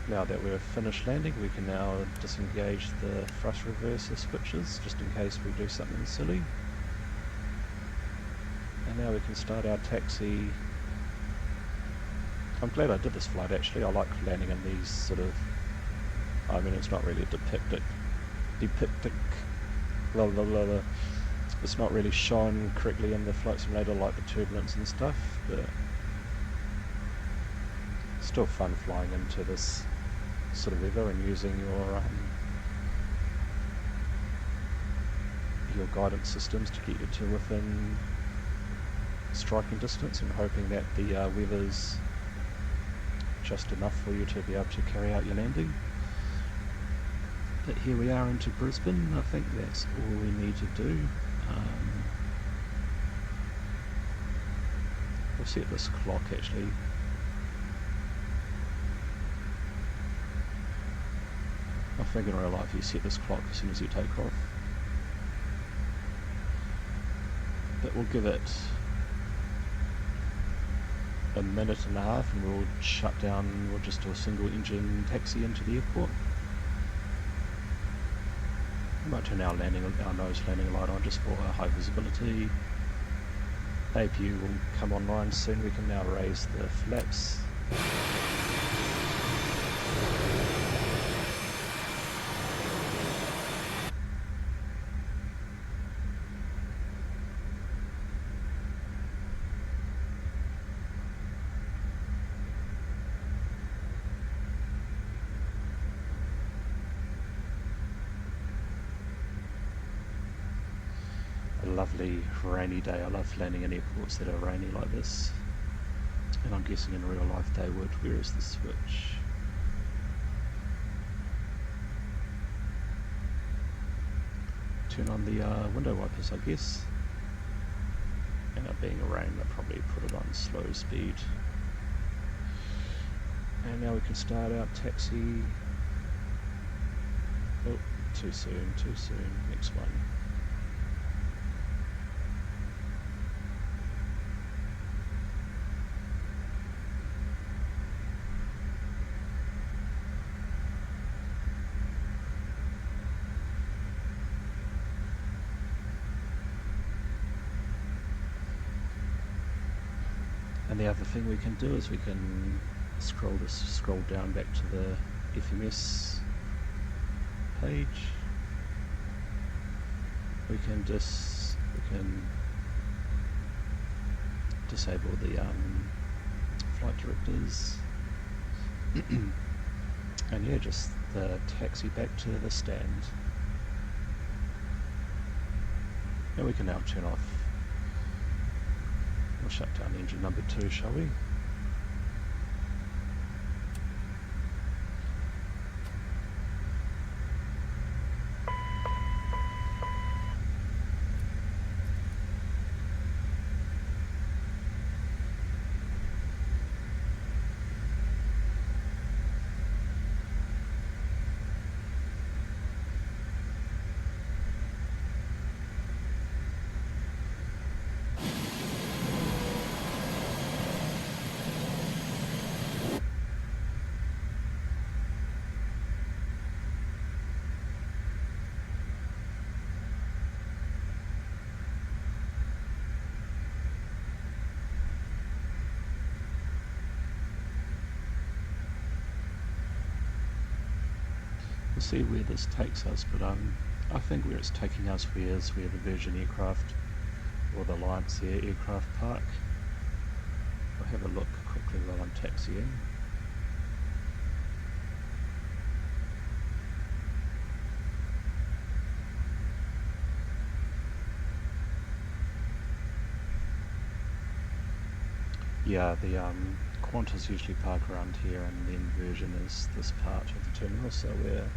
Now that we're finished landing, we can now disengage the thrust reverser switches, just in case we do something silly. And now we can start our taxi. I'm glad I did this flight actually. I like landing in these sort of, I mean it's not really it's not really shown correctly in the flight simulator like the turbulence and stuff, but still fun flying into this sort of weather and using your guidance systems to get you to within striking distance, and hoping that the weather's just enough for you to be able to carry out your landing. But here we are into Brisbane. I think that's all we need to do. We'll set this clock actually. I think in real life you set this clock as soon as you take off. But we'll give it a minute and a half and we'll shut down, we'll just do a single engine taxi into the airport. We might turn our nose landing light on just for high visibility. APU will come online soon. We can now raise the flaps. Lovely rainy day. I love landing in airports that are rainy like this, and I'm guessing in real life they would. Where is the switch? Turn on the window wipers, I guess. And it being rain, they'll probably put it on slow speed. And now we can start our taxi. Oh, too soon, too soon. Next one. And the other thing we can do is we can scroll down back to the FMS page. We can disable the flight directives, and yeah, just the taxi back to the stand. And we can now turn off. We'll shut down engine number 2, shall we? see where this takes us, but I think where it's taking us is where the Virgin aircraft or the Alliance Air aircraft park. I'll have a look quickly while I'm taxiing. Yeah, the Qantas usually park around here, and then Virgin is this part of the terminal, so we're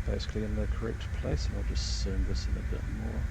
basically in the correct place, and I'll just zoom this in a bit more.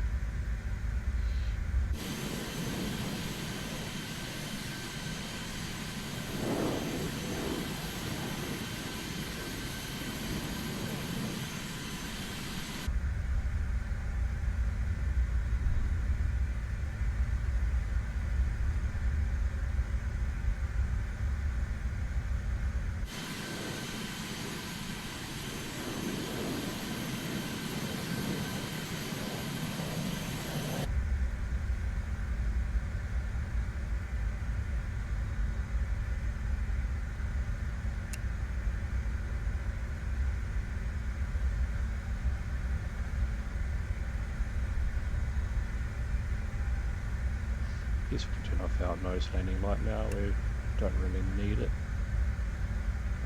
I guess we can turn off our nose landing light now, we don't really need it.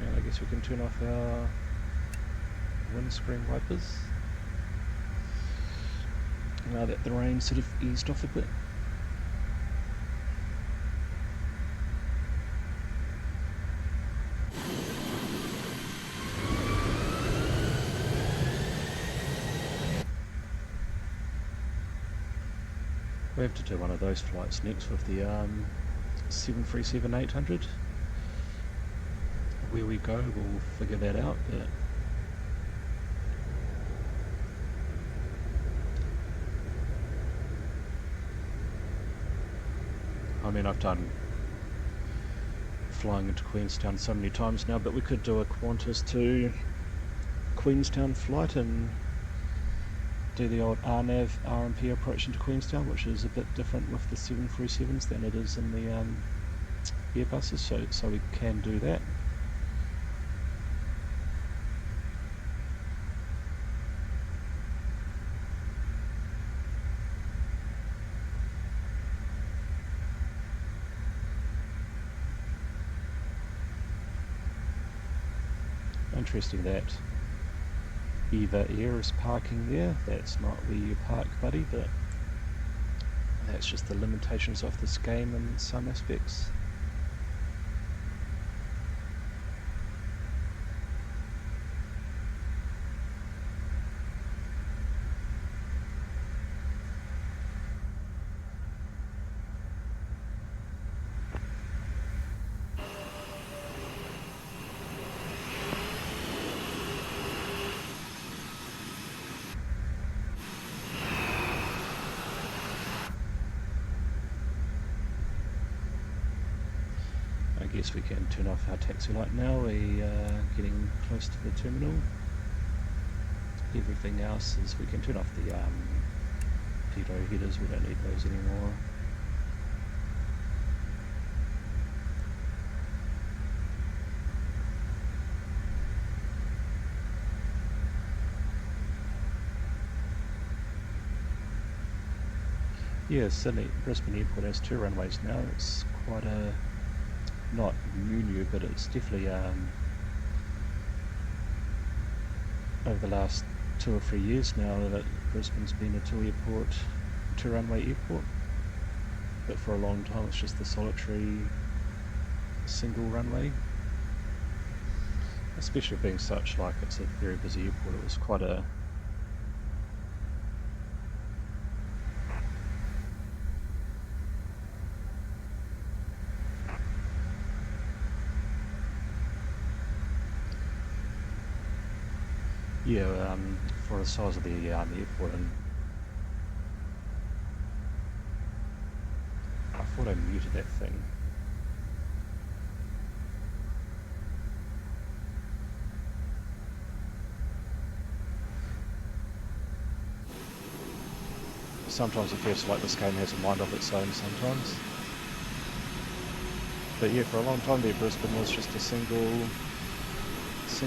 And I guess we can turn off our windscreen wipers now that the rain sort of eased off a bit. We have to do one of those flights next with the 737-800. Where we go, we'll figure that out, but I mean, I've done flying into Queenstown so many times now, but we could do a Qantas to Queenstown flight and do the old RNAV RMP approach into Queenstown, which is a bit different with the 737s than it is in the Airbuses, so we can do that. Interesting that Eva Air is parking there. That's not where you park, buddy, but that's just the limitations of this game in some aspects. I guess we can turn off our taxi light now. We are getting close to the terminal. Everything else is, we can turn off the pitot headers, we don't need those anymore. Yeah, Sydney, Brisbane Airport has 2 runways now. It's quite a, not new, but it's definitely over the last 2 or 3 years now that Brisbane's been a 2-runway airport. But for a long time it's just the solitary single runway. Especially being such, like, it's a very busy airport, it was quite a for the size of the airport. And I thought I muted that thing. Sometimes it feels like this game has a mind of its own sometimes. But yeah, for a long time there, Brisbane was just a single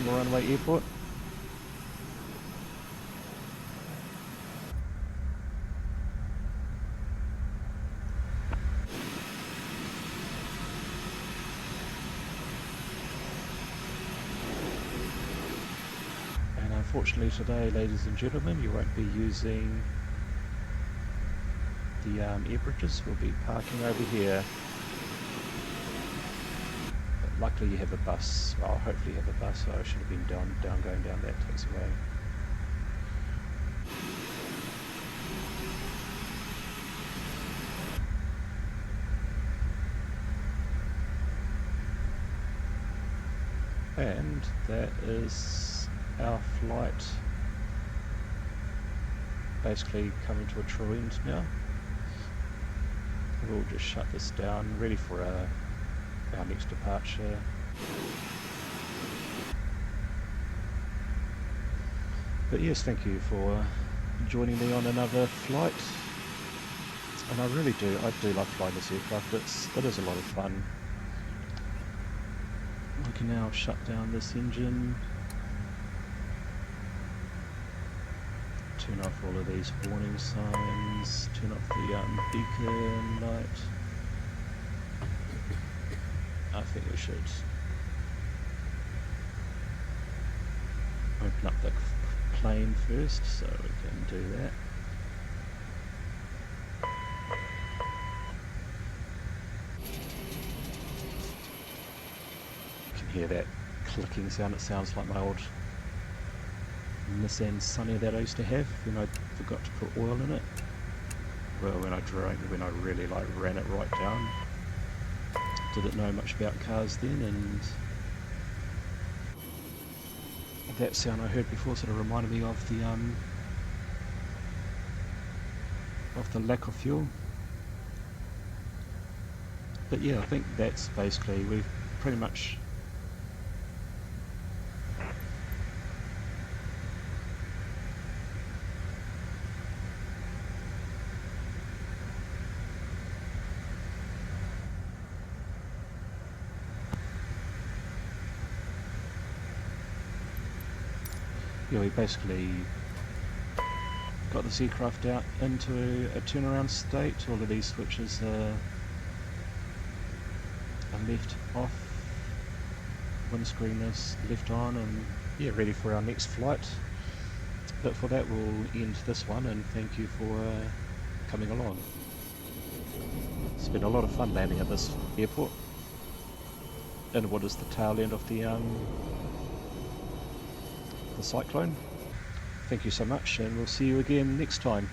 runway airport. unfortunately today, ladies and gentlemen, you won't be using the air bridges. We'll be parking over here. But luckily you have a bus. Well, hopefully you have a bus, so I should have been going down that taxiway. And that is our flight basically coming to a true end now. We'll just shut this down, ready for our next departure. But yes, thank you for joining me on another flight. And I do love flying this aircraft. It is a lot of fun. We can now shut down this engine, turn off all of these warning signs, turn off the beacon light. I think we should open up the plane first, so we can do that. Hear that clicking sound. It sounds like my old Nissan Sunny that I used to have when I forgot to put oil in it. Well, when I really ran it right down. Didn't know much about cars then, and that sound I heard before sort of reminded me of the lack of fuel. But yeah, I think that's basically, we've pretty much we basically got this aircraft out into a turnaround state. All of these switches are left off, windscreen is left on, and yeah, ready for our next flight. But for that we'll end this one, and thank you for coming along. It's been a lot of fun landing at this airport in what is the tail end of the Cyclone. Thank you so much, and we'll see you again next time.